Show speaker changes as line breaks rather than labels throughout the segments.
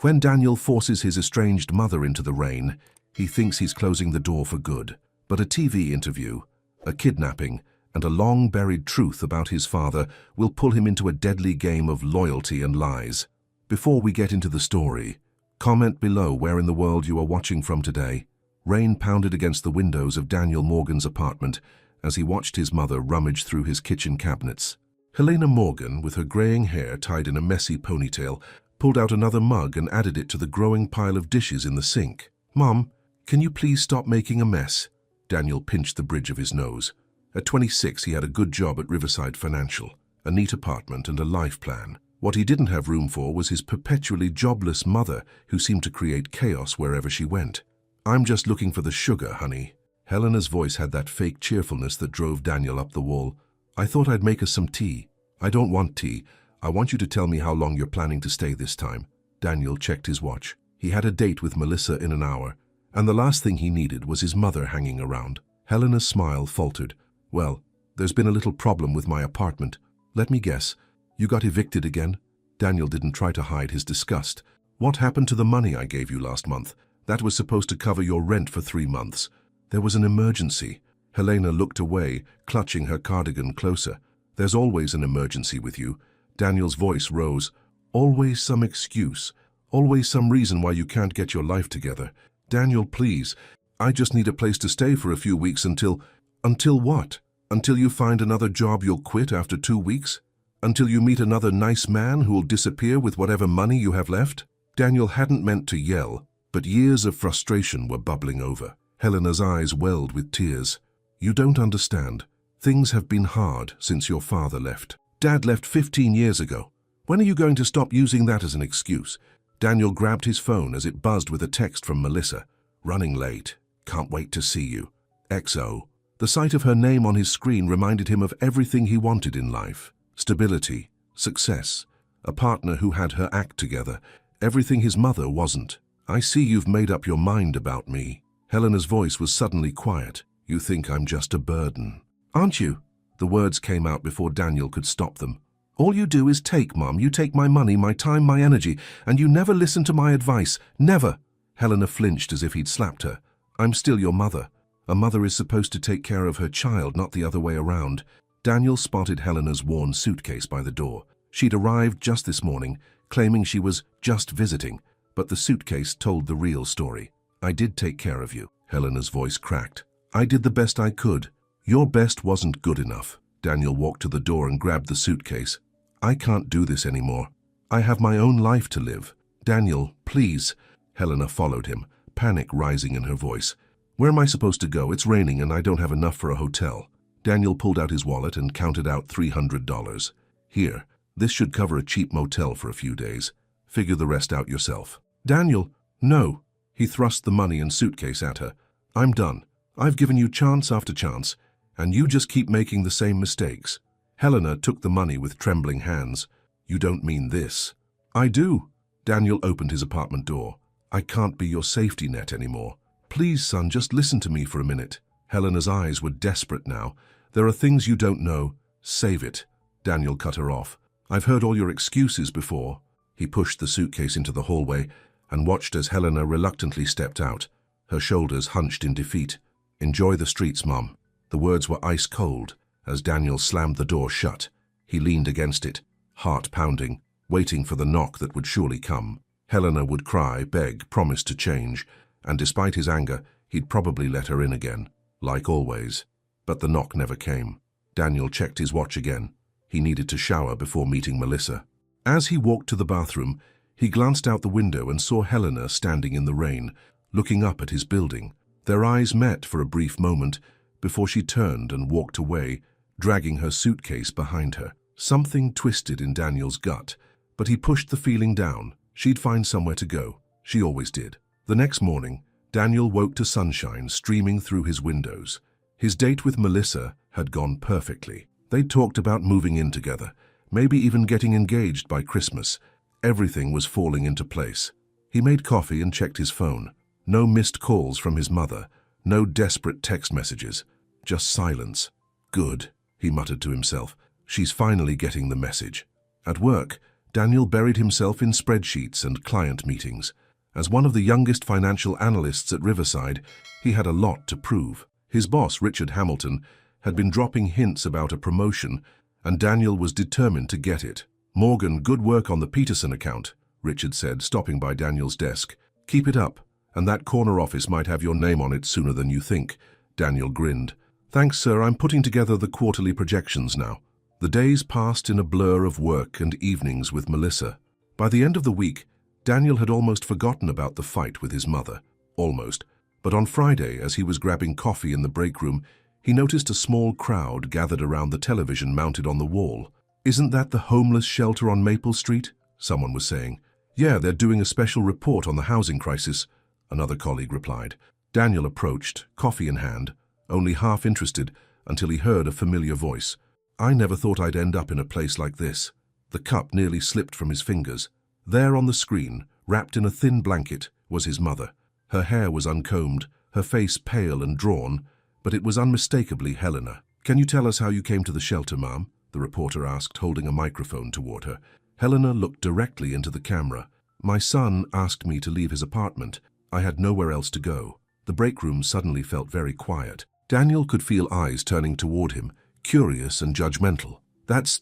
When Daniel forces his estranged mother into the rain, he thinks he's closing the door for good. But a TV interview, a kidnapping, and a long-buried truth about his father will pull him into a deadly game of loyalty and lies. Before we get into the story, comment below where in the world you are watching from today. Rain pounded against the windows of Daniel Morgan's apartment as he watched his mother rummage through his kitchen cabinets. Helena Morgan, with her graying hair tied in a messy ponytail, pulled out another mug and added it to the growing pile of dishes in the sink. "Mom, can you please stop making a mess?" Daniel pinched the bridge of his nose. At 26, he had a good job at Riverside Financial, a neat apartment and a life plan. What he didn't have room for was his perpetually jobless mother, who seemed to create chaos wherever she went. "I'm just looking for the sugar, honey." Helena's voice had that fake cheerfulness that drove Daniel up the wall. "I thought I'd make us some tea." "I don't want tea. I want you to tell me how long you're planning to stay this time." Daniel checked his watch. He had a date with Melissa in an hour, and the last thing he needed was his mother hanging around. Helena's smile faltered. "Well, there's been a little problem with my apartment. Let me guess. You got evicted again?" Daniel didn't try to hide his disgust. "What happened to the money I gave you last month? That was supposed to cover your rent for 3 months. There was an emergency." Helena looked away, clutching her cardigan closer. "There's always an emergency with you." Daniel's voice rose. "Always some excuse. Always some reason why you can't get your life together. Daniel, please. I just need a place to stay for a few weeks until..." "Until what? Until you find another job you'll quit after 2 weeks? Until you meet another nice man who'll disappear with whatever money you have left?" Daniel hadn't meant to yell, but years of frustration were bubbling over. Helena's eyes welled with tears. "You don't understand. Things have been hard since your father left. Dad left 15 years ago. When are you going to stop using that as an excuse?" Daniel grabbed his phone as it buzzed with a text from Melissa. "Running late. Can't wait to see you. XO." The sight of her name on his screen reminded him of everything he wanted in life. Stability, success, a partner who had her act together, everything his mother wasn't. "I see you've made up your mind about me." Helena's voice was suddenly quiet. "You think I'm just a burden, aren't you?" The words came out before Daniel could stop them. "All you do is take, Mom. You take my money, my time, my energy, and you never listen to my advice. Never." Helena flinched as if he'd slapped her. "I'm still your mother. A mother is supposed to take care of her child, not the other way around." Daniel spotted Helena's worn suitcase by the door. She'd arrived just this morning, claiming she was just visiting, but the suitcase told the real story. "I did take care of you." Helena's voice cracked. "I did the best I could." "Your best wasn't good enough." Daniel walked to the door and grabbed the suitcase. "I can't do this anymore. I have my own life to live." "Daniel, please." Helena followed him, panic rising in her voice. "Where am I supposed to go? It's raining and I don't have enough for a hotel." Daniel pulled out his wallet and counted out $300. "Here, this should cover a cheap motel for a few days. Figure the rest out yourself." "Daniel, no." He thrust the money and suitcase at her. "I'm done. I've given you chance after chance, and you just keep making the same mistakes." Helena took the money with trembling hands. "You don't mean this." "I do." Daniel opened his apartment door. "I can't be your safety net anymore. Please, son, just listen to me for a minute." Helena's eyes were desperate now. "There are things you don't know. Save it." Daniel cut her off. "I've heard all your excuses before." He pushed the suitcase into the hallway and watched as Helena reluctantly stepped out, her shoulders hunched in defeat. "Enjoy the streets, Mom." The words were ice cold as Daniel slammed the door shut. He leaned against it, heart pounding, waiting for the knock that would surely come. Helena would cry, beg, promise to change, and despite his anger, he'd probably let her in again, like always. But the knock never came. Daniel checked his watch again. He needed to shower before meeting Melissa. As he walked to the bathroom, he glanced out the window and saw Helena standing in the rain, looking up at his building. Their eyes met for a brief moment before she turned and walked away, dragging her suitcase behind her. Something twisted in Daniel's gut, but he pushed the feeling down. She'd find somewhere to go. She always did. The next morning, Daniel woke to sunshine streaming through his windows. His date with Melissa had gone perfectly. They'd talked about moving in together, maybe even getting engaged by Christmas. Everything was falling into place. He made coffee and checked his phone. No missed calls from his mother, no desperate text messages, just silence. "Good," he muttered to himself. "She's finally getting the message." At work, Daniel buried himself in spreadsheets and client meetings. As one of the youngest financial analysts at Riverside, he had a lot to prove. His boss, Richard Hamilton, had been dropping hints about a promotion, and Daniel was determined to get it. "Morgan, good work on the Peterson account," Richard said, stopping by Daniel's desk. "Keep it up, and that corner office might have your name on it sooner than you think." Daniel grinned. "Thanks, sir. I'm putting together the quarterly projections now." The days passed in a blur of work and evenings with Melissa. By the end of the week, Daniel had almost forgotten about the fight with his mother. Almost. But on Friday, as he was grabbing coffee in the break room, he noticed a small crowd gathered around the television mounted on the wall. "Isn't that the homeless shelter on Maple Street?" someone was saying. "Yeah, they're doing a special report on the housing crisis," another colleague replied. Daniel approached, coffee in hand, only half interested, until he heard a familiar voice. "I never thought I'd end up in a place like this." The cup nearly slipped from his fingers. There on the screen, wrapped in a thin blanket, was his mother. Her hair was uncombed, her face pale and drawn, but it was unmistakably Helena. "Can you tell us how you came to the shelter, Ma'am?" the reporter asked, holding a microphone toward her. Helena looked directly into the camera. "My son asked me to leave his apartment. I had nowhere else to go." The break room suddenly felt very quiet. Daniel could feel eyes turning toward him, curious and judgmental. That's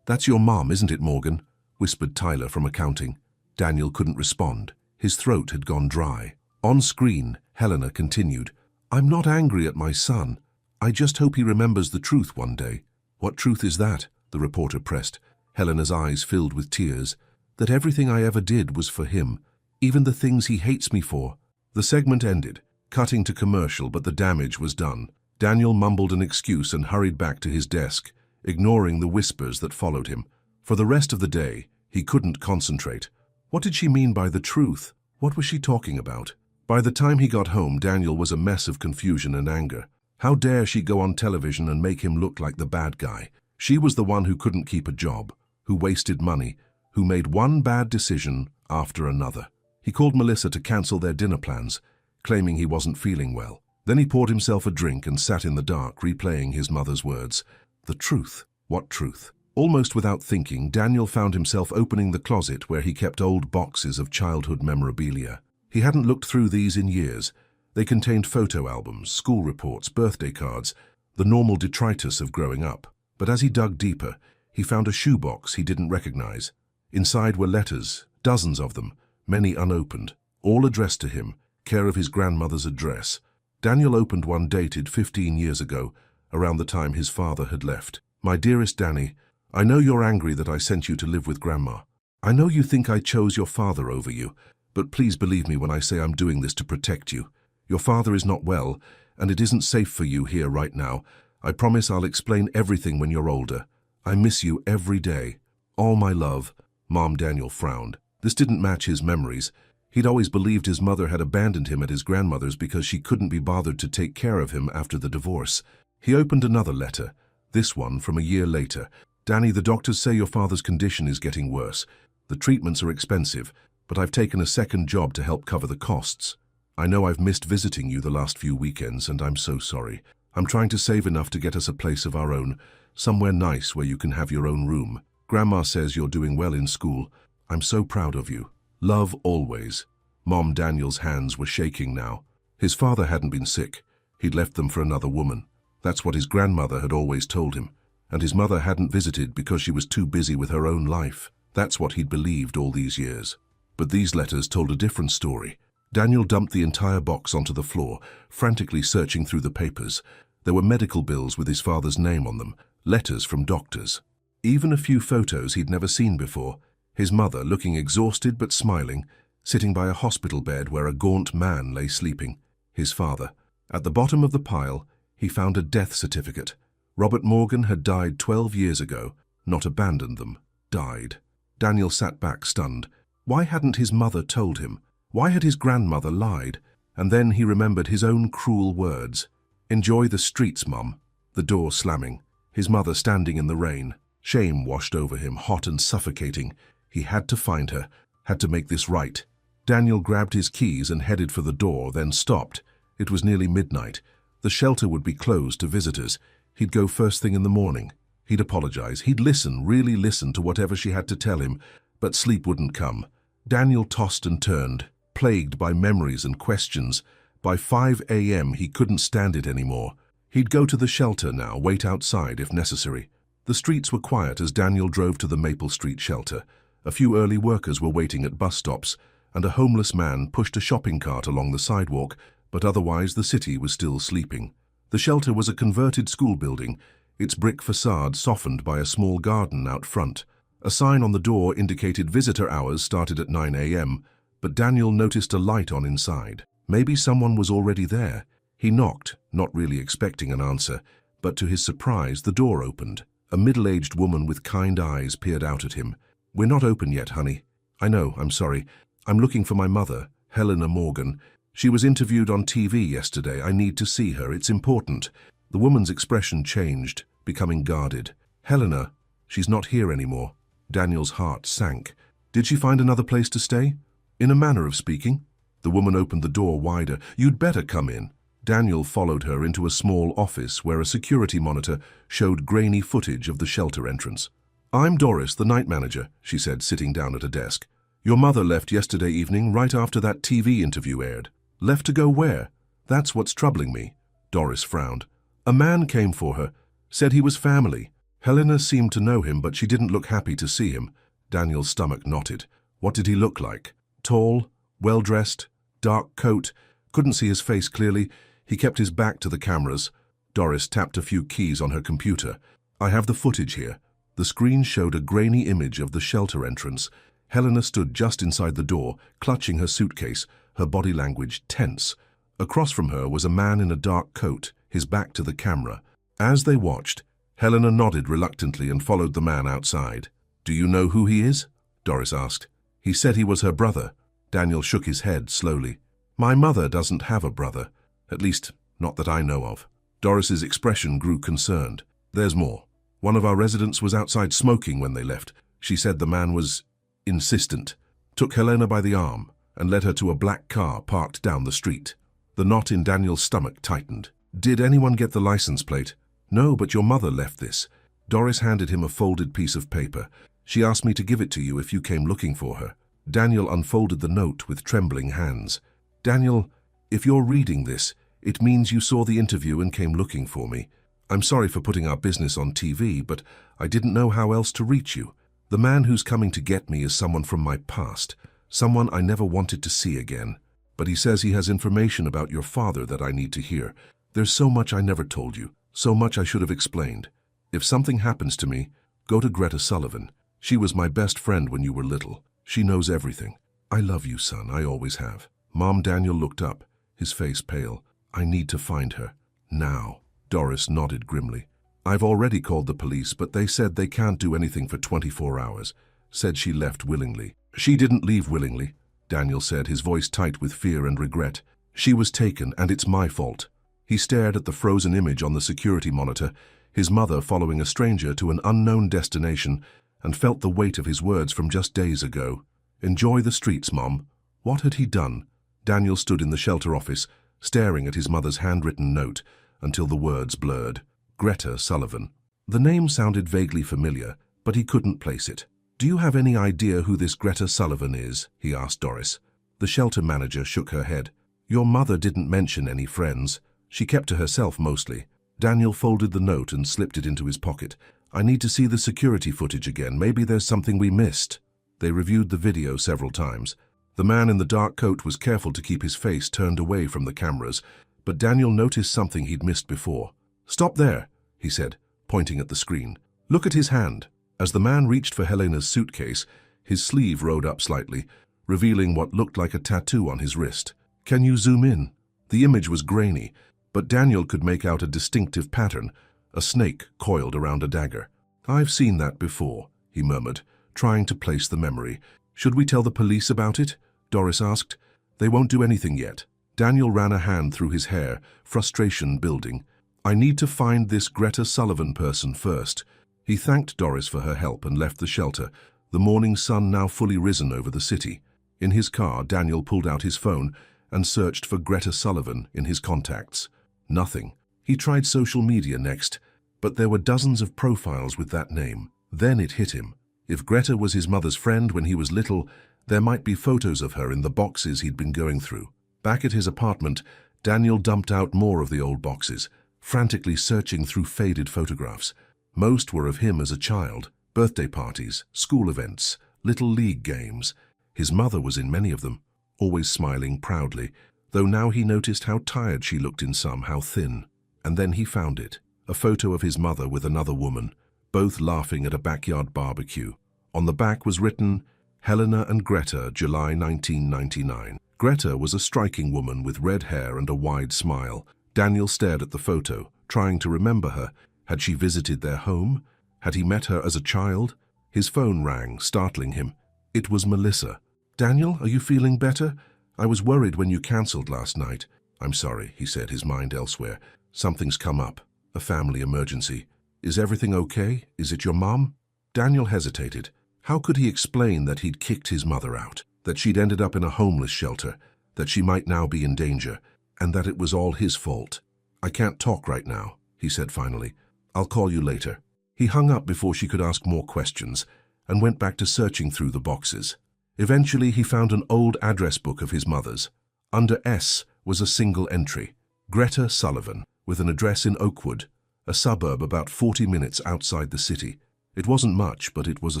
your mom, isn't it, Morgan?" whispered Tyler from accounting. Daniel couldn't respond. His throat had gone dry. On screen, Helena continued, "I'm not angry at my son. I just hope he remembers the truth one day." "What truth is that?" the reporter pressed. Helena's eyes filled with tears. "That everything I ever did was for him, even the things he hates me for." The segment ended, cutting to commercial, but the damage was done. Daniel mumbled an excuse and hurried back to his desk, ignoring the whispers that followed him. For the rest of the day, he couldn't concentrate. What did she mean by the truth? What was she talking about? By the time he got home, Daniel was a mess of confusion and anger. How dare she go on television and make him look like the bad guy? She was the one who couldn't keep a job, who wasted money, who made one bad decision after another. He called Melissa to cancel their dinner plans, claiming he wasn't feeling well. Then he poured himself a drink and sat in the dark, replaying his mother's words. The truth. What truth? Almost without thinking, Daniel found himself opening the closet where he kept old boxes of childhood memorabilia. He hadn't looked through these in years. They contained photo albums, school reports, birthday cards, the normal detritus of growing up. But as he dug deeper, he found a shoebox he didn't recognize. Inside were letters, dozens of them, many unopened, all addressed to him, care of his grandmother's address. Daniel opened one dated 15 years ago, around the time his father had left. "My dearest Danny, I know you're angry that I sent you to live with Grandma. I know you think I chose your father over you, but please believe me when I say I'm doing this to protect you. Your father is not well, and it isn't safe for you here right now. I promise I'll explain everything when you're older. I miss you every day. All my love." Mom. Daniel frowned. This didn't match his memories. He'd always believed his mother had abandoned him at his grandmother's because she couldn't be bothered to take care of him after the divorce. He opened another letter, this one from a year later. "Danny, the doctors say your father's condition is getting worse. The treatments are expensive, but I've taken a second job to help cover the costs. I know I've missed visiting you the last few weekends, and I'm so sorry. I'm trying to save enough to get us a place of our own, somewhere nice where you can have your own room. Grandma says you're doing well in school. I'm so proud of you. Love always." Mom. Daniel's hands were shaking now. His father hadn't been sick. He'd left them for another woman. That's what his grandmother had always told him. And his mother hadn't visited because she was too busy with her own life. That's what he'd believed all these years. But these letters told a different story. Daniel dumped the entire box onto the floor, frantically searching through the papers. There were medical bills with his father's name on them, letters from doctors. Even a few photos he'd never seen before. His mother, looking exhausted but smiling, sitting by a hospital bed where a gaunt man lay sleeping. His father. At the bottom of the pile, he found a death certificate. Robert Morgan had died 12 years ago, not abandoned them, died. Daniel sat back stunned. Why hadn't his mother told him? Why had his grandmother lied? And then he remembered his own cruel words. "Enjoy the streets, Mum." The door slamming. His mother standing in the rain. Shame washed over him, hot and suffocating. He had to find her, had to make this right. Daniel grabbed his keys and headed for the door, then stopped. It was nearly midnight. The shelter would be closed to visitors. He'd go first thing in the morning. He'd apologize. He'd listen, really listen to whatever she had to tell him. But sleep wouldn't come. Daniel tossed and turned, plagued by memories and questions. By 5 a.m. he couldn't stand it anymore. He'd go to the shelter now, wait outside if necessary. The streets were quiet as Daniel drove to the Maple Street shelter. A few early workers were waiting at bus stops, and a homeless man pushed a shopping cart along the sidewalk, but otherwise the city was still sleeping. The shelter was a converted school building, its brick facade softened by a small garden out front. A sign on the door indicated visitor hours started at 9 a.m., but Daniel noticed a light on inside. Maybe someone was already there. He knocked, not really expecting an answer, but to his surprise, the door opened. A middle-aged woman with kind eyes peered out at him. "We're not open yet, honey." "I know, I'm sorry. I'm looking for my mother, Helena Morgan. She was interviewed on TV yesterday. I need to see her. It's important." The woman's expression changed, becoming guarded. "Helena, she's not here anymore." Daniel's heart sank. "Did she find another place to stay?" "In a manner of speaking." The woman opened the door wider. "You'd better come in." Daniel followed her into a small office where a security monitor showed grainy footage of the shelter entrance. "I'm Doris, the night manager," she said, sitting down at a desk. "Your mother left yesterday evening right after that TV interview aired." "Left to go where?" "That's what's troubling me." Doris frowned. "A man came for her, said he was family." Helena seemed to know him, but she didn't look happy to see him. Daniel's stomach knotted. What did he look like? Tall, well-dressed, dark coat. Couldn't see his face clearly. He kept his back to the cameras. Doris tapped a few keys on her computer. "I have the footage here." The screen showed a grainy image of the shelter entrance. Helena stood just inside the door, clutching her suitcase, her body language tense. Across from her was a man in a dark coat, his back to the camera. As they watched, Helena nodded reluctantly and followed the man outside. "Do you know who he is?" Doris asked. "He said he was her brother." Daniel shook his head slowly. "My mother doesn't have a brother. At least, not that I know of." Doris's expression grew concerned. "There's more. One of our residents was outside smoking when they left. She said the man was insistent, took Helena by the arm, and led her to a black car parked down the street." The knot in Daniel's stomach tightened. "Did anyone get the license plate?" "No, but your mother left this." Doris handed him a folded piece of paper. "She asked me to give it to you if you came looking for her." Daniel unfolded the note with trembling hands. "Daniel, if you're reading this, it means you saw the interview and came looking for me. I'm sorry for putting our business on TV, but I didn't know how else to reach you. The man who's coming to get me is someone from my past, someone I never wanted to see again. But he says he has information about your father that I need to hear. There's so much I never told you, so much I should have explained. If something happens to me, go to Greta Sullivan. She was my best friend when you were little. She knows everything. I love you, son, I always have." Mom. Daniel looked up, his face pale. "I need to find her. Now." Doris nodded grimly. "I've already called the police, but they said they can't do anything for 24 hours. Said she left willingly." "She didn't leave willingly," Daniel said, his voice tight with fear and regret. "She was taken, and it's my fault." He stared at the frozen image on the security monitor, his mother following a stranger to an unknown destination, and felt the weight of his words from just days ago. "Enjoy the streets, Mom." What had he done? Daniel stood in the shelter office, staring at his mother's handwritten note, until the words blurred. Greta Sullivan. The name sounded vaguely familiar, but he couldn't place it. "Do you have any idea who this Greta Sullivan is?" he asked Doris. The shelter manager shook her head. "Your mother didn't mention any friends. She kept to herself mostly." Daniel folded the note and slipped it into his pocket. "I need to see the security footage again. Maybe there's something we missed." They reviewed the video several times. The man in the dark coat was careful to keep his face turned away from the cameras, but Daniel noticed something he'd missed before. "Stop there," he said, pointing at the screen. "Look at his hand." As the man reached for Helena's suitcase, his sleeve rode up slightly, revealing what looked like a tattoo on his wrist. "Can you zoom in?" The image was grainy, but Daniel could make out a distinctive pattern, a snake coiled around a dagger. "I've seen that before," he murmured, trying to place the memory. "Should we tell the police about it?" Doris asked. "They won't do anything yet." Daniel ran a hand through his hair, frustration building. "I need to find this Greta Sullivan person first." He thanked Doris for her help and left the shelter, the morning sun now fully risen over the city. In his car, Daniel pulled out his phone and searched for Greta Sullivan in his contacts. Nothing. He tried social media next, but there were dozens of profiles with that name. Then it hit him. If Greta was his mother's friend when he was little, there might be photos of her in the boxes he'd been going through. Back at his apartment, Daniel dumped out more of the old boxes, frantically searching through faded photographs. Most were of him as a child, birthday parties, school events, little league games. His mother was in many of them, always smiling proudly, though now he noticed how tired she looked in some, how thin. And then he found it, a photo of his mother with another woman, both laughing at a backyard barbecue. On the back was written, Helena and Greta, July 1999. Greta was a striking woman with red hair and a wide smile. Daniel stared at the photo, trying to remember her. Had she visited their home? Had he met her as a child? His phone rang, startling him. It was Melissa. "Daniel, are you feeling better? I was worried when you cancelled last night." "I'm sorry," he said, his mind elsewhere. "Something's come up. A family emergency. Is everything okay? Is it your mom?" Daniel hesitated. How could he explain that he'd kicked his mother out, that she'd ended up in a homeless shelter, that she might now be in danger, and that it was all his fault? "I can't talk right now," he said finally. "I'll call you later." He hung up before she could ask more questions and went back to searching through the boxes. Eventually, he found an old address book of his mother's. Under S was a single entry, Greta Sullivan, with an address in Oakwood, a suburb about 40 minutes outside the city. It wasn't much, but it was a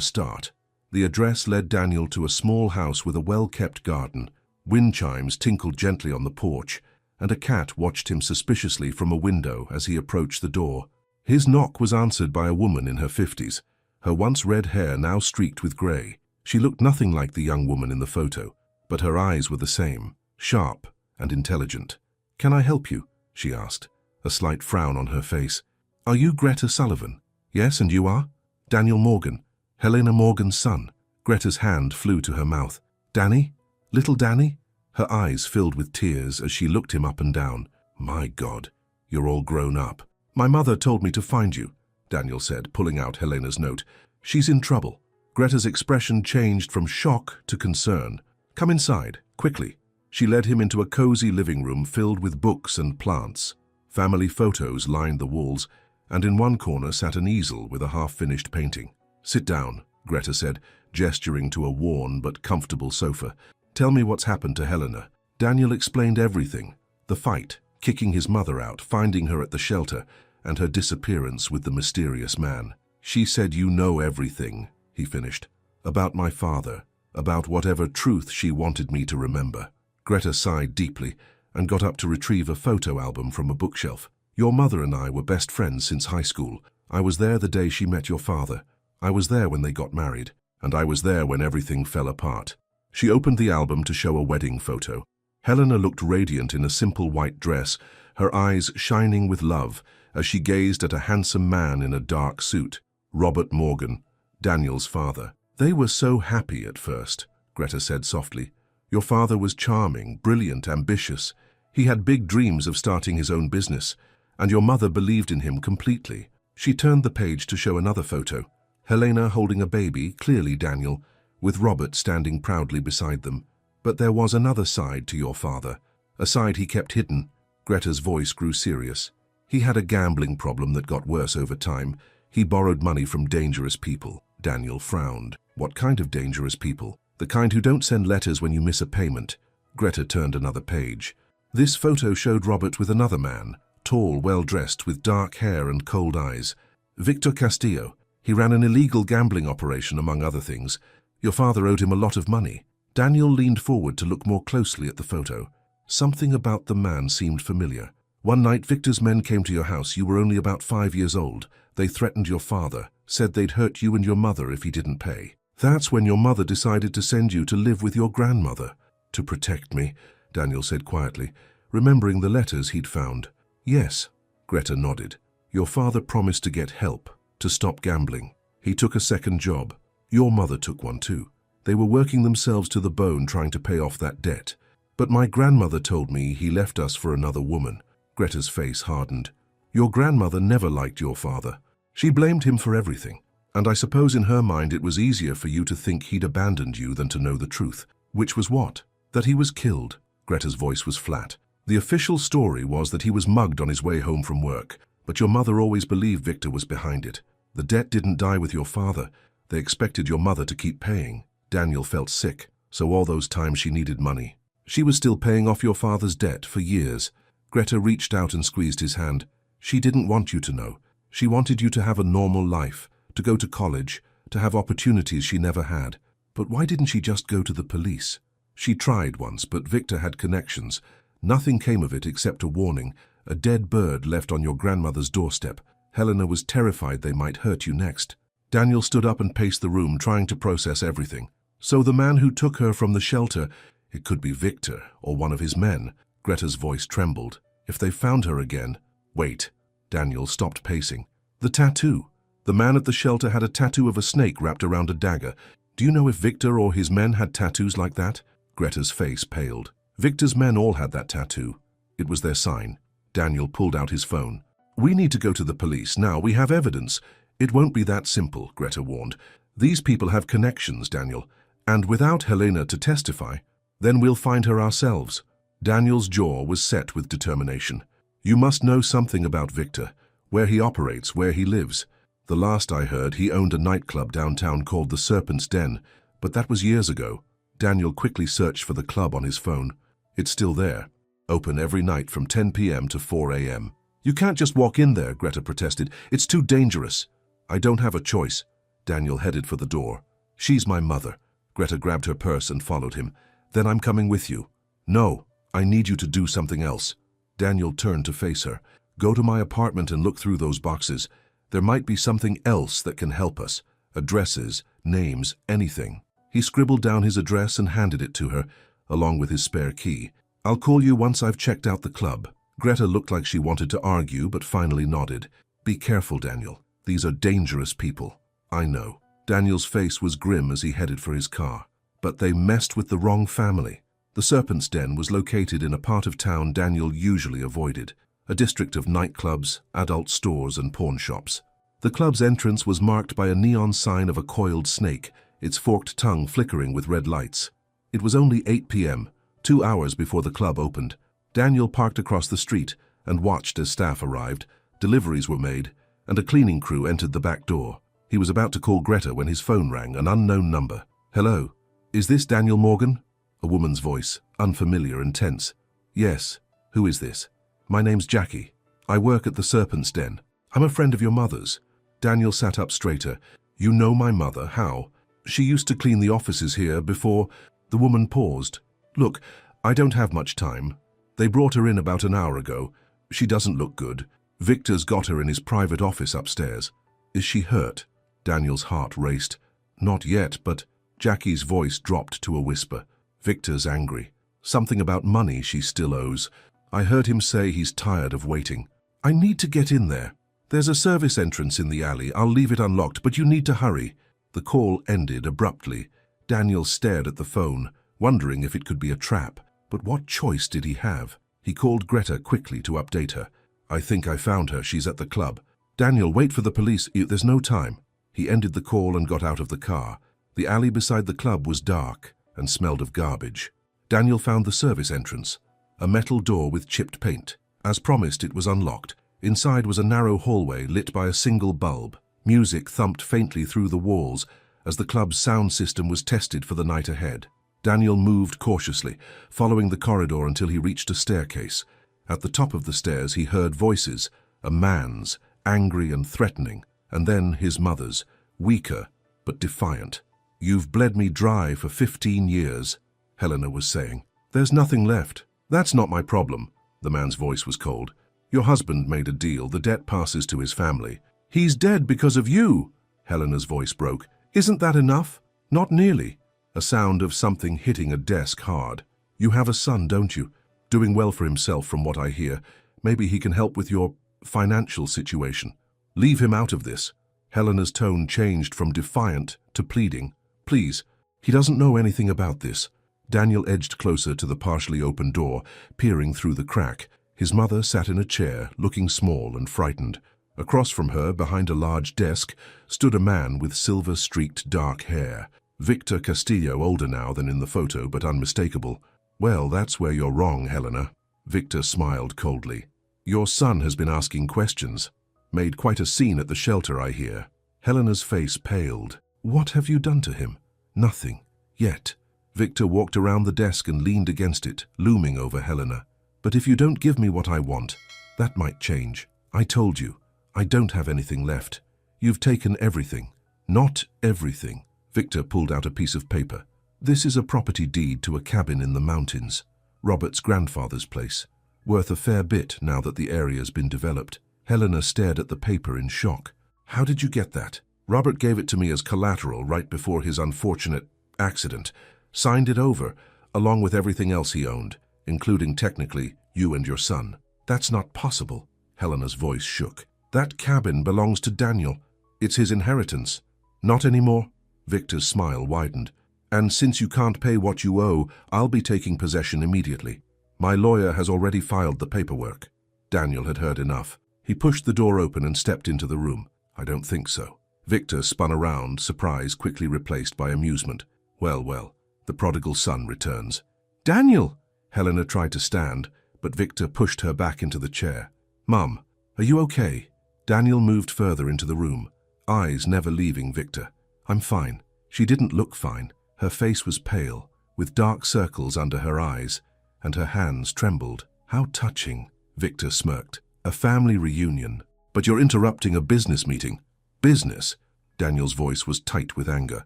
start. The address led Daniel to a small house with a well-kept garden. Wind chimes tinkled gently on the porch, and a cat watched him suspiciously from a window as he approached the door. His knock was answered by a woman in her 50s, her once red hair now streaked with grey. She looked nothing like the young woman in the photo, but her eyes were the same, sharp and intelligent. "Can I help you?" she asked, a slight frown on her face. "Are you Greta Sullivan?" "Yes, and you are?" "Daniel Morgan, Helena Morgan's son." Greta's hand flew to her mouth. "Danny? Little Danny?" Her eyes filled with tears as she looked him up and down. "My God, you're all grown up." "My mother told me to find you," Daniel said, pulling out Helena's note. "She's in trouble." Greta's expression changed from shock to concern. "Come inside, quickly." She led him into a cozy living room filled with books and plants. Family photos lined the walls, and in one corner sat an easel with a half-finished painting. "Sit down," Greta said, gesturing to a worn but comfortable sofa. "Tell me what's happened to Helena." Daniel explained everything. The fight, kicking his mother out, finding her at the shelter, and her disappearance with the mysterious man. "She said you know everything," he finished. "About my father, about whatever truth she wanted me to remember." Greta sighed deeply and got up to retrieve a photo album from a bookshelf. "Your mother and I were best friends since high school. I was there the day she met your father. I was there when they got married, and I was there when everything fell apart." She opened the album to show a wedding photo. Helena looked radiant in a simple white dress, her eyes shining with love as she gazed at a handsome man in a dark suit, Robert Morgan, Daniel's father. "They were so happy at first," Greta said softly. "Your father was charming, brilliant, ambitious. He had big dreams of starting his own business, and your mother believed in him completely." She turned the page to show another photo. Helena holding a baby, clearly Daniel, with Robert standing proudly beside them. "But there was another side to your father, a side he kept hidden." Greta's voice grew serious. "He had a gambling problem that got worse over time. He borrowed money from dangerous people." Daniel frowned. "What kind of dangerous people?" "The kind who don't send letters when you miss a payment." Greta turned another page. This photo showed Robert with another man, tall, well-dressed, with dark hair and cold eyes. "Victor Castillo. He ran an illegal gambling operation, among other things. Your father owed him a lot of money." Daniel leaned forward to look more closely at the photo. Something about the man seemed familiar. "One night, Victor's men came to your house. You were only about 5 years old. They threatened your father, said they'd hurt you and your mother if he didn't pay. That's when your mother decided to send you to live with your grandmother." "To protect me," Daniel said quietly, remembering the letters he'd found. "Yes," Greta nodded. "Your father promised to get help, to stop gambling. He took a second job. Your mother took one too. They were working themselves to the bone trying to pay off that debt. But my grandmother told me he left us for another woman." Greta's face hardened. "Your grandmother never liked your father. She blamed him for everything. And I suppose in her mind it was easier for you to think he'd abandoned you than to know the truth." "Which was what?" "That he was killed." Greta's voice was flat. "The official story was that he was mugged on his way home from work, but your mother always believed Victor was behind it. The debt didn't die with your father. They expected your mother to keep paying. Daniel felt sick, so all those times she needed money. She was still paying off your father's debt for years. Greta reached out and squeezed his hand. She didn't want you to know. She wanted you to have a normal life, to go to college, to have opportunities she never had. But why didn't she just go to the police? She tried once, but Victor had connections. Nothing came of it except a warning, a dead bird left on your grandmother's doorstep. Helena was terrified they might hurt you next. Daniel stood up and paced the room, trying to process everything. So the man who took her from the shelter, it could be Victor or one of his men. Greta's voice trembled. If they found her again... Wait. Daniel stopped pacing. The tattoo. The man at the shelter had a tattoo of a snake wrapped around a dagger. Do you know if Victor or his men had tattoos like that? Greta's face paled. Victor's men all had that tattoo. It was their sign. Daniel pulled out his phone. We need to go to the police now. We have evidence. It won't be that simple, Greta warned. These people have connections, Daniel. And without Helena to testify, then we'll find her ourselves. Daniel's jaw was set with determination. You must know something about Victor, where he operates, where he lives. The last I heard, he owned a nightclub downtown called the Serpent's Den, but that was years ago. Daniel quickly searched for the club on his phone. It's still there, open every night from 10 p.m. to 4 a.m. You can't just walk in there, Greta protested. It's too dangerous. I don't have a choice. Daniel headed for the door. She's my mother. Greta grabbed her purse and followed him. Then I'm coming with you. No, I need you to do something else. Daniel turned to face her. Go to my apartment and look through those boxes. There might be something else that can help us. Addresses, names, anything. He scribbled down his address and handed it to her, along with his spare key. I'll call you once I've checked out the club. Greta looked like she wanted to argue, but finally nodded. Be careful, Daniel. These are dangerous people. I know. Daniel's face was grim as he headed for his car. But they messed with the wrong family. The Serpent's Den was located in a part of town Daniel usually avoided, a district of nightclubs, adult stores, and pawn shops. The club's entrance was marked by a neon sign of a coiled snake, its forked tongue flickering with red lights. It was only 8 p.m., 2 hours before the club opened. Daniel parked across the street and watched as staff arrived, deliveries were made, and a cleaning crew entered the back door. He was about to call Greta when his phone rang, an unknown number. Hello, is this Daniel Morgan? A woman's voice, unfamiliar and tense. Yes, who is this? My name's Jackie. I work at the Serpent's Den. I'm a friend of your mother's. Daniel sat up straighter. You know my mother, how? She used to clean the offices here before... The woman paused. Look, I don't have much time. They brought her in about an hour ago. She doesn't look good. Victor's got her in his private office upstairs. Is she hurt? Daniel's heart raced. Not yet, but... Jackie's voice dropped to a whisper. Victor's angry. Something about money she still owes. I heard him say he's tired of waiting. I need to get in there. There's a service entrance in the alley. I'll leave it unlocked, but you need to hurry. The call ended abruptly. Daniel stared at the phone, wondering if it could be a trap. But what choice did he have? He called Greta quickly to update her. I think I found her. She's at the club. Daniel, wait for the police. There's no time. He ended the call and got out of the car. The alley beside the club was dark and smelled of garbage. Daniel found the service entrance, a metal door with chipped paint. As promised, it was unlocked. Inside was a narrow hallway lit by a single bulb. Music thumped faintly through the walls as the club's sound system was tested for the night ahead. Daniel moved cautiously, following the corridor until he reached a staircase. At the top of the stairs he heard voices, a man's, angry and threatening, and then his mother's, weaker but defiant. You've bled me dry for 15 years, Helena was saying. There's nothing left. That's not my problem. The man's voice was cold. Your husband made a deal. The debt passes to his family. He's dead because of you, Helena's voice broke. Isn't that enough? Not nearly. A sound of something hitting a desk hard. You have a son, don't you? Doing well for himself from what I hear. Maybe he can help with your financial situation. Leave him out of this. Helena's tone changed from defiant to pleading. Please, he doesn't know anything about this. Daniel edged closer to the partially open door, peering through the crack. His mother sat in a chair, looking small and frightened. Across from her, behind a large desk, stood a man with silver-streaked dark hair. Victor Castillo, older now than in the photo, but unmistakable. Well, that's where you're wrong, Helena. Victor smiled coldly. Your son has been asking questions. Made quite a scene at the shelter, I hear. Helena's face paled. What have you done to him? Nothing. Yet. Victor walked around the desk and leaned against it, looming over Helena. But if you don't give me what I want, that might change. I told you, I don't have anything left. You've taken everything. Not everything. Victor pulled out a piece of paper. This is a property deed to a cabin in the mountains. Robert's grandfather's place. Worth a fair bit now that the area's been developed. Helena stared at the paper in shock. How did you get that? Robert gave it to me as collateral right before his unfortunate accident. Signed it over, along with everything else he owned, including technically you and your son. That's not possible. Helena's voice shook. That cabin belongs to Daniel. It's his inheritance. Not anymore. Victor's smile widened. And since you can't pay what you owe, I'll be taking possession immediately. My lawyer has already filed the paperwork. Daniel had heard enough. He pushed the door open and stepped into the room. I don't think so. Victor spun around, surprise quickly replaced by amusement. Well, well, the prodigal son returns. Daniel! Helena tried to stand, but Victor pushed her back into the chair. Mum, are you okay? Daniel moved further into the room, eyes never leaving Victor. I'm fine. She didn't look fine. Her face was pale, with dark circles under her eyes, and her hands trembled. How touching, Victor smirked. A family reunion. But you're interrupting a business meeting. Business? Daniel's voice was tight with anger.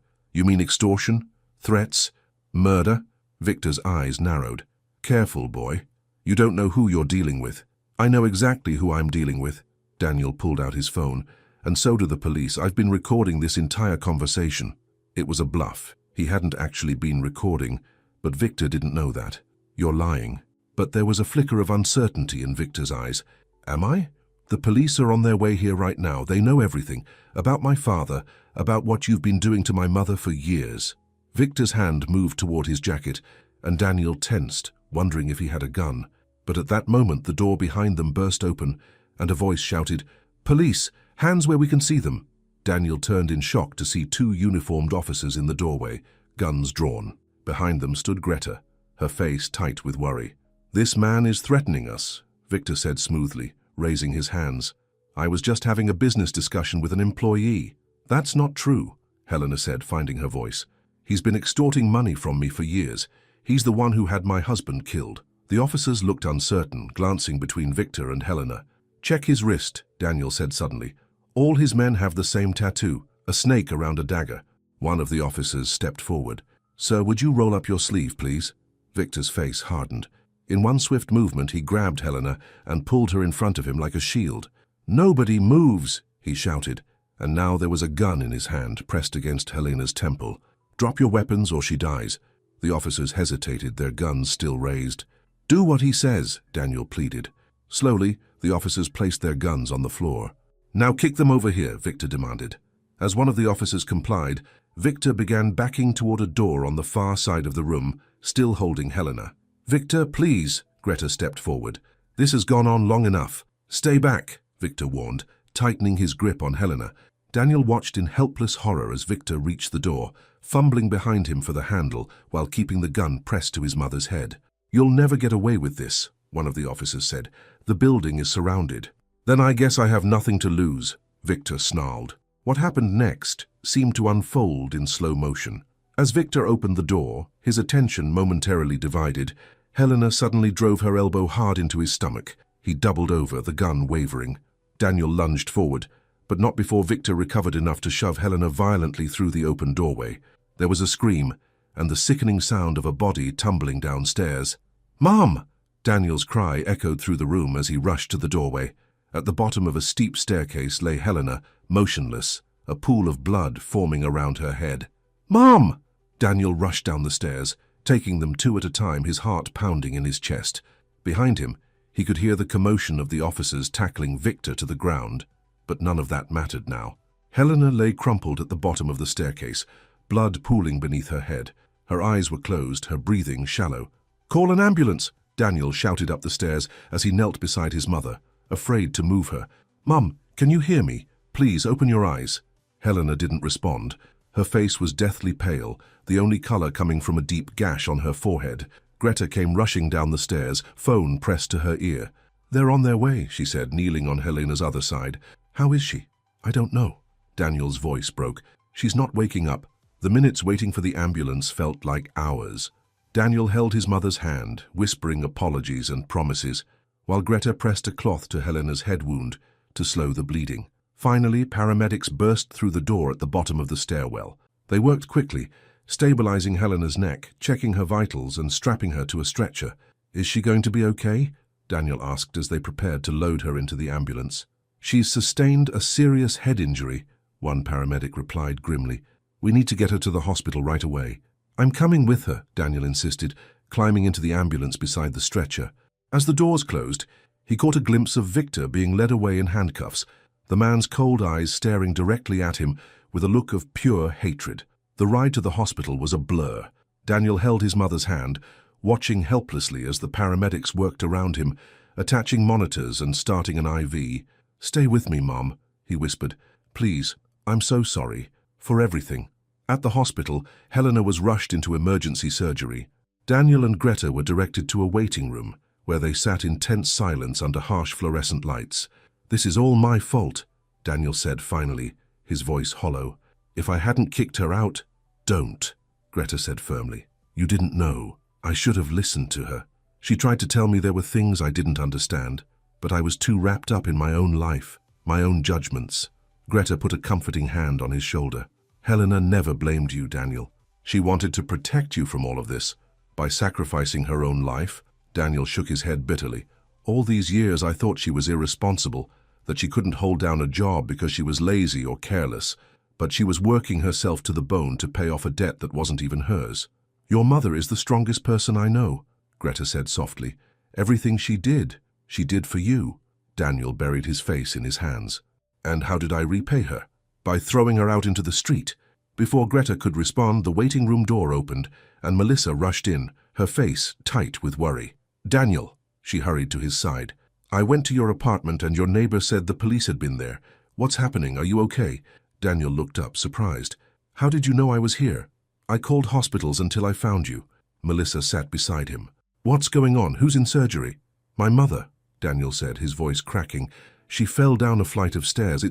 You mean extortion? Threats? Murder? Victor's eyes narrowed. Careful, boy. You don't know who you're dealing with. I know exactly who I'm dealing with. Daniel pulled out his phone. And so do the police. I've been recording this entire conversation. It was a bluff. He hadn't actually been recording, but Victor didn't know that. You're lying. But there was a flicker of uncertainty in Victor's eyes. Am I? The police are on their way here right now. They know everything. About my father, about what you've been doing to my mother for years. Victor's hand moved toward his jacket, and Daniel tensed, wondering if he had a gun. But at that moment the door behind them burst open, and a voice shouted, Police! Hands where we can see them! Daniel turned in shock to see two uniformed officers in the doorway, guns drawn. Behind them stood Greta, her face tight with worry. This man is threatening us, Victor said smoothly, raising his hands. I was just having a business discussion with an employee. That's not true, Helena said, finding her voice. He's been extorting money from me for years. He's the one who had my husband killed. The officers looked uncertain, glancing between Victor and Helena. Check his wrist, Daniel said suddenly. All his men have the same tattoo, a snake around a dagger. One of the officers stepped forward. Sir, would you roll up your sleeve, please? Victor's face hardened. In one swift movement, he grabbed Helena and pulled her in front of him like a shield. Nobody moves, he shouted, and now there was a gun in his hand pressed against Helena's temple. Drop your weapons or she dies. The officers hesitated, their guns still raised. Do what he says, Daniel pleaded. Slowly, the officers placed their guns on the floor. Now kick them over here, Victor demanded. As one of the officers complied, Victor began backing toward a door on the far side of the room, still holding Helena. Victor, please, Greta stepped forward. This has gone on long enough. Stay back, Victor warned, tightening his grip on Helena. Daniel watched in helpless horror as Victor reached the door, fumbling behind him for the handle while keeping the gun pressed to his mother's head. You'll never get away with this, one of the officers said. The building is surrounded. Then I guess I have nothing to lose, Victor snarled. What happened next seemed to unfold in slow motion. As Victor opened the door, his attention momentarily divided, Helena suddenly drove her elbow hard into his stomach. He doubled over, the gun wavering. Daniel lunged forward, but not before Victor recovered enough to shove Helena violently through the open doorway. There was a scream, and the sickening sound of a body tumbling downstairs. Mom! Daniel's cry echoed through the room as he rushed to the doorway. At the bottom of a steep staircase lay Helena, motionless, a pool of blood forming around her head. Mom! Daniel rushed down the stairs, taking them two at a time, his heart pounding in his chest. Behind him, he could hear the commotion of the officers tackling Victor to the ground, but none of that mattered now. Helena lay crumpled at the bottom of the staircase, blood pooling beneath her head. Her eyes were closed, her breathing shallow. Call an ambulance! Daniel shouted up the stairs as he knelt beside his mother, afraid to move her. Mum, can you hear me? Please open your eyes. Helena didn't respond. Her face was deathly pale, the only color coming from a deep gash on her forehead. Greta came rushing down the stairs, phone pressed to her ear. They're on their way, she said, kneeling on Helena's other side. How is she? I don't know. Daniel's voice broke. She's not waking up. The minutes waiting for the ambulance felt like hours. Daniel held his mother's hand, whispering apologies and promises, while Greta pressed a cloth to Helena's head wound to slow the bleeding. Finally, paramedics burst through the door at the bottom of the stairwell. They worked quickly, stabilizing Helena's neck, checking her vitals and strapping her to a stretcher. "Is she going to be okay?" Daniel asked as they prepared to load her into the ambulance. "She's sustained a serious head injury," one paramedic replied grimly. "We need to get her to the hospital right away." "I'm coming with her," Daniel insisted, climbing into the ambulance beside the stretcher. As the doors closed, he caught a glimpse of Victor being led away in handcuffs, the man's cold eyes staring directly at him with a look of pure hatred. The ride to the hospital was a blur. Daniel held his mother's hand, watching helplessly as the paramedics worked around him, attaching monitors and starting an IV. "Stay with me, Mom," he whispered. "Please, I'm so sorry. For everything." At the hospital, Helena was rushed into emergency surgery. Daniel and Greta were directed to a waiting room, where they sat in tense silence under harsh fluorescent lights. "This is all my fault," Daniel said finally, his voice hollow. "If I hadn't kicked her out—" "Don't," Greta said firmly. "You didn't know. I should have listened to her. She tried to tell me there were things I didn't understand, but I was too wrapped up in my own life, my own judgments." Greta put a comforting hand on his shoulder. "Helena never blamed you, Daniel. She wanted to protect you from all of this. By sacrificing her own life," Daniel shook his head bitterly. "All these years I thought she was irresponsible, that she couldn't hold down a job because she was lazy or careless, but she was working herself to the bone to pay off a debt that wasn't even hers." "Your mother is the strongest person I know," Greta said softly. "Everything she did for you." Daniel buried his face in his hands. "And how did I repay her?" "By throwing her out into the street." Before Greta could respond, the waiting room door opened, and Melissa rushed in, her face tight with worry. "Daniel," she hurried to his side. "I went to your apartment and your neighbor said the police had been there. What's happening? Are you okay?" Daniel looked up, surprised. "How did you know I was here?" "I called hospitals until I found you." Melissa sat beside him. "What's going on? Who's in surgery?" "My mother," Daniel said, his voice cracking. "She fell down a flight of stairs.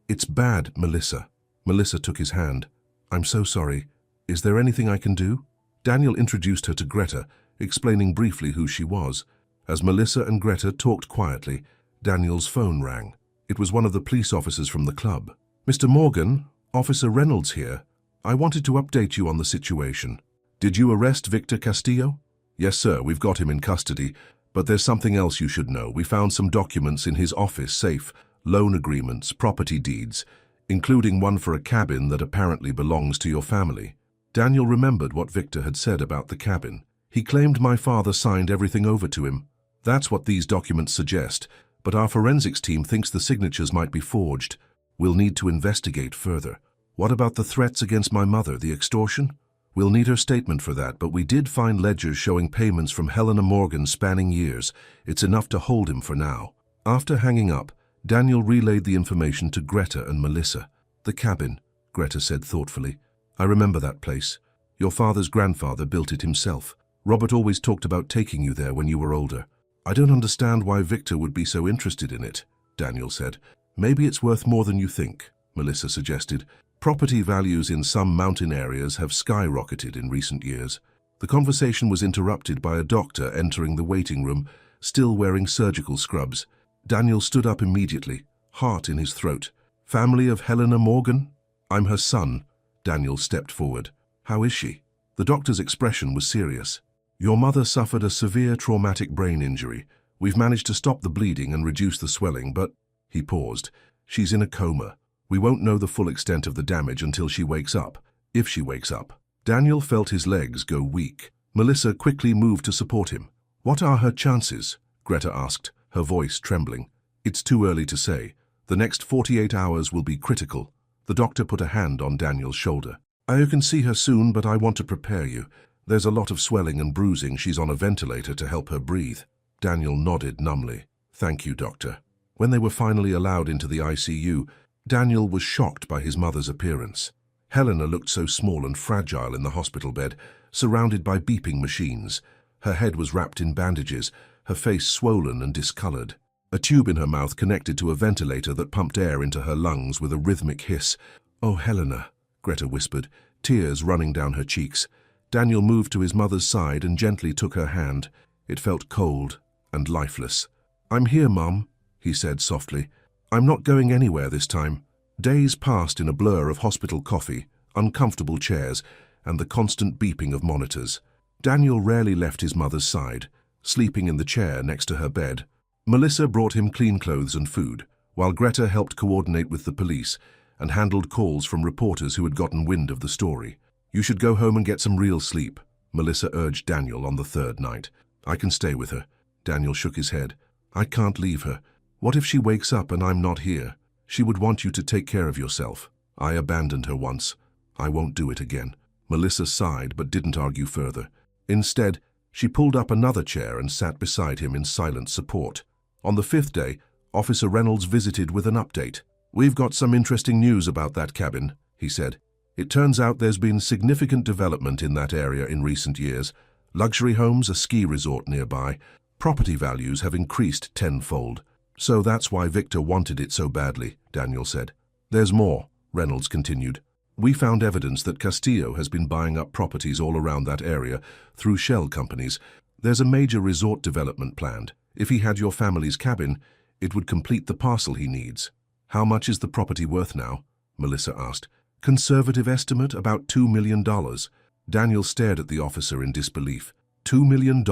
It's bad, Melissa." Melissa took his hand. "I'm so sorry. Is there anything I can do?" Daniel introduced her to Greta, explaining briefly who she was. As Melissa and Greta talked quietly, Daniel's phone rang. It was one of the police officers from the club. "Mr. Morgan, Officer Reynolds here. I wanted to update you on the situation." "Did you arrest Victor Castillo?" "Yes, sir. We've got him in custody. But there's something else you should know. We found some documents in his office safe, loan agreements, property deeds, including one for a cabin that apparently belongs to your family." Daniel remembered what Victor had said about the cabin. "He claimed my father signed everything over to him." "That's what these documents suggest, but our forensics team thinks the signatures might be forged. We'll need to investigate further." "What about the threats against my mother, the extortion?" "We'll need her statement for that, but we did find ledgers showing payments from Helena Morgan spanning years. It's enough to hold him for now." After hanging up, Daniel relayed the information to Greta and Melissa. "The cabin," Greta said thoughtfully. "I remember that place. Your father's grandfather built it himself. Robert always talked about taking you there when you were older." "I don't understand why Victor would be so interested in it," Daniel said. "Maybe it's worth more than you think," Melissa suggested. "Property values in some mountain areas have skyrocketed in recent years." The conversation was interrupted by a doctor entering the waiting room, still wearing surgical scrubs. Daniel stood up immediately, heart in his throat. "Family of Helena Morgan?" "I'm her son." Daniel stepped forward. "How is she?" The doctor's expression was serious. "Your mother suffered a severe traumatic brain injury. We've managed to stop the bleeding and reduce the swelling, but—" He paused. "She's in a coma. We won't know the full extent of the damage until she wakes up, if she wakes up." Daniel felt his legs go weak. Melissa quickly moved to support him. "What are her chances?" Greta asked, her voice trembling. "It's too early to say. The next 48 hours will be critical." The doctor put a hand on Daniel's shoulder. "I can see her soon, but I want to prepare you. There's a lot of swelling and bruising. She's on a ventilator to help her breathe." Daniel nodded numbly. "Thank you, doctor." When they were finally allowed into the ICU, Daniel was shocked by his mother's appearance. Helena looked so small and fragile in the hospital bed, surrounded by beeping machines. Her head was wrapped in bandages, her face swollen and discolored. A tube in her mouth connected to a ventilator that pumped air into her lungs with a rhythmic hiss. "Oh, Helena," Greta whispered, tears running down her cheeks. Daniel moved to his mother's side and gently took her hand. It felt cold and lifeless. "I'm here, Mum," he said softly. "I'm not going anywhere this time." Days passed in a blur of hospital coffee, uncomfortable chairs, and the constant beeping of monitors. Daniel rarely left his mother's side, sleeping in the chair next to her bed. Melissa brought him clean clothes and food, while Greta helped coordinate with the police and handled calls from reporters who had gotten wind of the story. "You should go home and get some real sleep," Melissa urged Daniel on the third night. "I can stay with her." Daniel shook his head. "I can't leave her. What if she wakes up and I'm not here? She would want you to take care of yourself. I abandoned her once. I won't do it again." Melissa sighed but didn't argue further. Instead, she pulled up another chair and sat beside him in silent support. On the fifth day, Officer Reynolds visited with an update. "We've got some interesting news about that cabin," he said. "It turns out there's been significant development in that area in recent years. Luxury homes, a ski resort nearby. Property values have increased tenfold. So that's why Victor wanted it so badly," Daniel said. "There's more," Reynolds continued. "We found evidence that Castillo has been buying up properties all around that area through shell companies. There's a major resort development planned. If he had your family's cabin, it would complete the parcel he needs." "How much is the property worth now?" Melissa asked. "Conservative estimate, about $2 million. Daniel stared at the officer in disbelief. $2 million?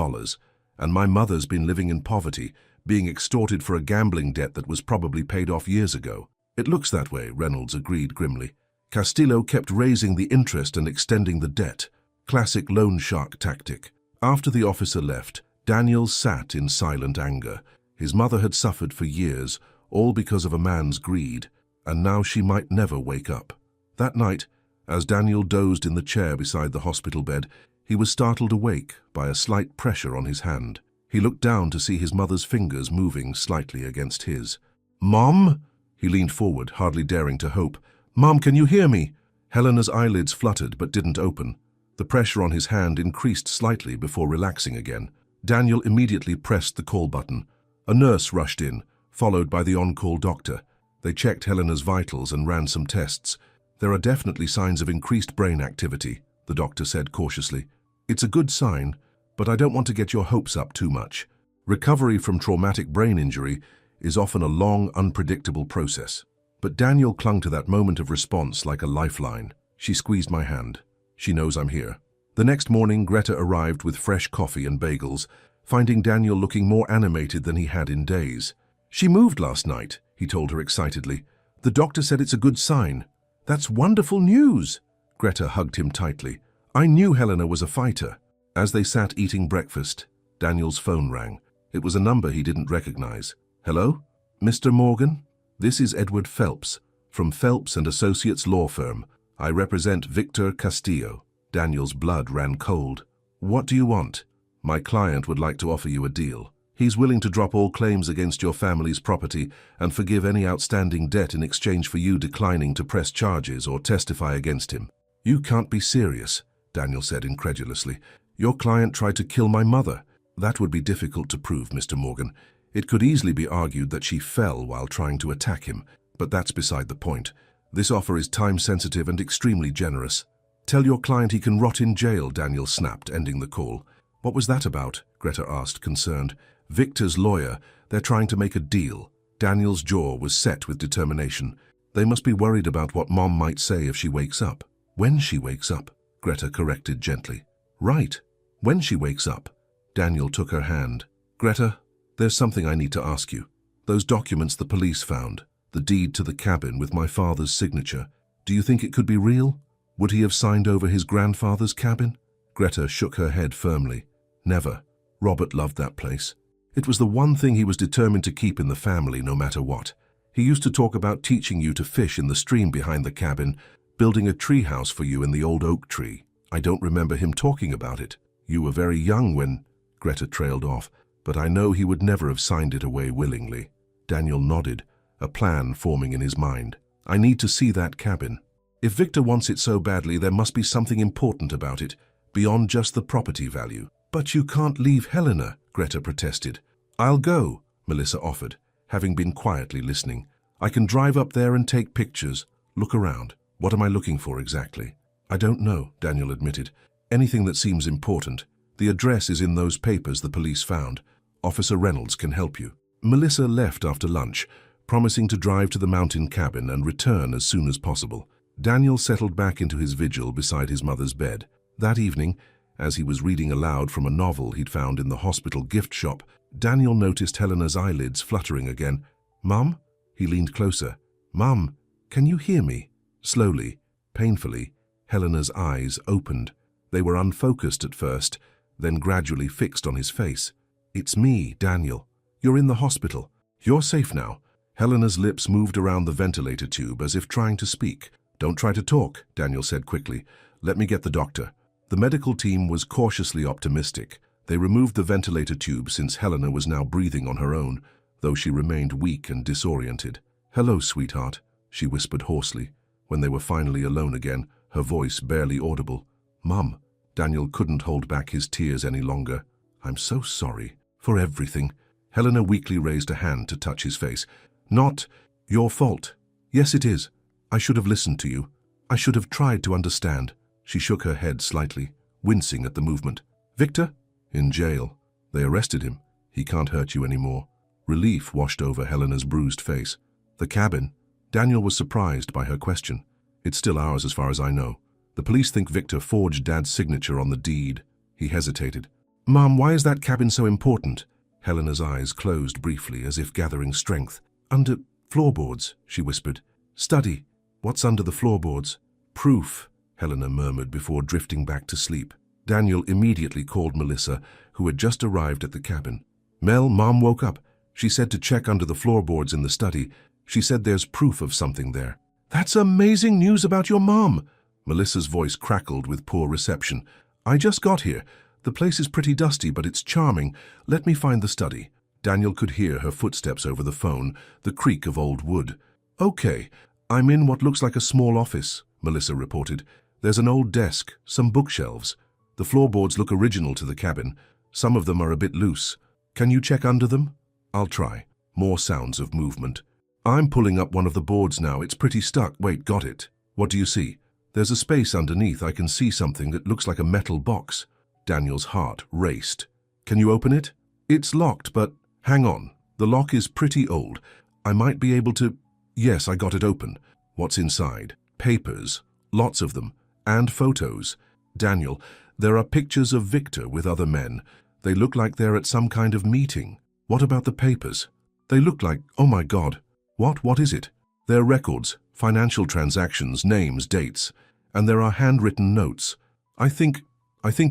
And my mother's been living in poverty, being extorted for a gambling debt that was probably paid off years ago." "It looks that way," Reynolds agreed grimly. "Castillo kept raising the interest and extending the debt. Classic loan shark tactic." After the officer left, Daniel sat in silent anger. His mother had suffered for years, all because of a man's greed, and now she might never wake up. That night, as Daniel dozed in the chair beside the hospital bed, he was startled awake by a slight pressure on his hand. He looked down to see his mother's fingers moving slightly against his. "Mom?" He leaned forward, hardly daring to hope. "Mom, can you hear me?" Helena's eyelids fluttered but didn't open. The pressure on his hand increased slightly before relaxing again. Daniel immediately pressed the call button. A nurse rushed in, followed by the on-call doctor. They checked Helena's vitals and ran some tests. "There are definitely signs of increased brain activity," the doctor said cautiously. "It's a good sign, but I don't want to get your hopes up too much. Recovery from traumatic brain injury is often a long, unpredictable process." But Daniel clung to that moment of response like a lifeline. "She squeezed my hand. She knows I'm here." The next morning, Greta arrived with fresh coffee and bagels, finding Daniel looking more animated than he had in days. "She moved last night," he told her excitedly. "The doctor said it's a good sign." "That's wonderful news!" Greta hugged him tightly. "I knew Helena was a fighter." As they sat eating breakfast, Daniel's phone rang. It was a number he didn't recognize. "Hello? Mr. Morgan? This is Edward Phelps, from Phelps and Associates Law Firm. I represent Victor Castillo." Daniel's blood ran cold. "What do you want?" "My client would like to offer you a deal. He's willing to drop all claims against your family's property and forgive any outstanding debt in exchange for you declining to press charges or testify against him." "You can't be serious," Daniel said incredulously. "Your client tried to kill my mother." "That would be difficult to prove, Mr. Morgan. It could easily be argued that she fell while trying to attack him, but that's beside the point. This offer is time-sensitive and extremely generous." "Tell your client he can rot in jail," Daniel snapped, ending the call. "What was that about?" Greta asked, concerned. "Victor's lawyer. They're trying to make a deal." Daniel's jaw was set with determination. "They must be worried about what Mom might say if she wakes up." "When she wakes up," Greta corrected gently. "Right. When she wakes up." Daniel took her hand. "Greta, there's something I need to ask you. Those documents the police found, the deed to the cabin with my father's signature, do you think it could be real? Would he have signed over his grandfather's cabin?" Greta shook her head firmly. "Never. Robert loved that place. It was the one thing he was determined to keep in the family no matter what. He used to talk about teaching you to fish in the stream behind the cabin, building a tree house for you in the old oak tree. I don't remember him talking about it. You were very young when—" Greta trailed off. "But I know he would never have signed it away willingly." Daniel nodded, a plan forming in his mind. "I need to see that cabin. If Victor wants it so badly, there must be something important about it, beyond just the property value." "But you can't leave Helena," Greta protested. "I'll go," Melissa offered, having been quietly listening. "I can drive up there and take pictures. Look around." What am I looking for exactly? I don't know, Daniel admitted. Anything that seems important. The address is in those papers the police found. Officer Reynolds can help you. Melissa left after lunch, promising to drive to the mountain cabin and return as soon as possible. Daniel settled back into his vigil beside his mother's bed. That evening, as he was reading aloud from a novel he'd found in the hospital gift shop, Daniel noticed Helena's eyelids fluttering again. "Mum?" He leaned closer. "Mum, can you hear me?" Slowly, painfully, Helena's eyes opened. They were unfocused at first, then gradually fixed on his face. "It's me, Daniel. You're in the hospital. You're safe now." Helena's lips moved around the ventilator tube as if trying to speak. "Don't try to talk," Daniel said quickly. "Let me get the doctor." The medical team was cautiously optimistic. They removed the ventilator tube since Helena was now breathing on her own, though she remained weak and disoriented. "Hello, sweetheart," she whispered hoarsely, when they were finally alone again, her voice barely audible. "Mum." Daniel couldn't hold back his tears any longer. "I'm so sorry for everything." Helena weakly raised a hand to touch his face. "Not your fault." "Yes, it is. I should have listened to you. I should have tried to understand." She shook her head slightly, wincing at the movement. "Victor?" "In jail. They arrested him. He can't hurt you anymore." Relief washed over Helena's bruised face. "The cabin?" Daniel was surprised by her question. "It's still ours as far as I know. The police think Victor forged Dad's signature on the deed." He hesitated. "Mom, why is that cabin so important?" Helena's eyes closed briefly as if gathering strength. "Under floorboards," she whispered. "Study. What's under the floorboards?" "Proof," Helena murmured before drifting back to sleep. Daniel immediately called Melissa, who had just arrived at the cabin. "Mel, Mom woke up. She said to check under the floorboards in the study. She said there's proof of something there." "That's amazing news about your mom!" Melissa's voice crackled with poor reception. "I just got here. The place is pretty dusty, but it's charming. Let me find the study." Daniel could hear her footsteps over the phone, the creak of old wood. "Okay, I'm in what looks like a small office," Melissa reported. "There's an old desk, some bookshelves. The floorboards look original to the cabin. Some of them are a bit loose. Can you check under them?" "I'll try." More sounds of movement. "I'm pulling up one of the boards now. It's pretty stuck. Wait, got it. What do you see?" "There's a space underneath. I can see something that looks like a metal box." Daniel's heart raced. "Can you open it?" "It's locked, but..." "Hang on. The lock is pretty old. I might be able to..." "Yes, I got it open." "What's inside?" "Papers. Lots of them. And photos." "Daniel, there are pictures of Victor with other men. They look like they're at some kind of meeting." "What about the papers?" "They look like... Oh my God." What is it?" "They're records, financial transactions, names, dates. And there are handwritten notes. I think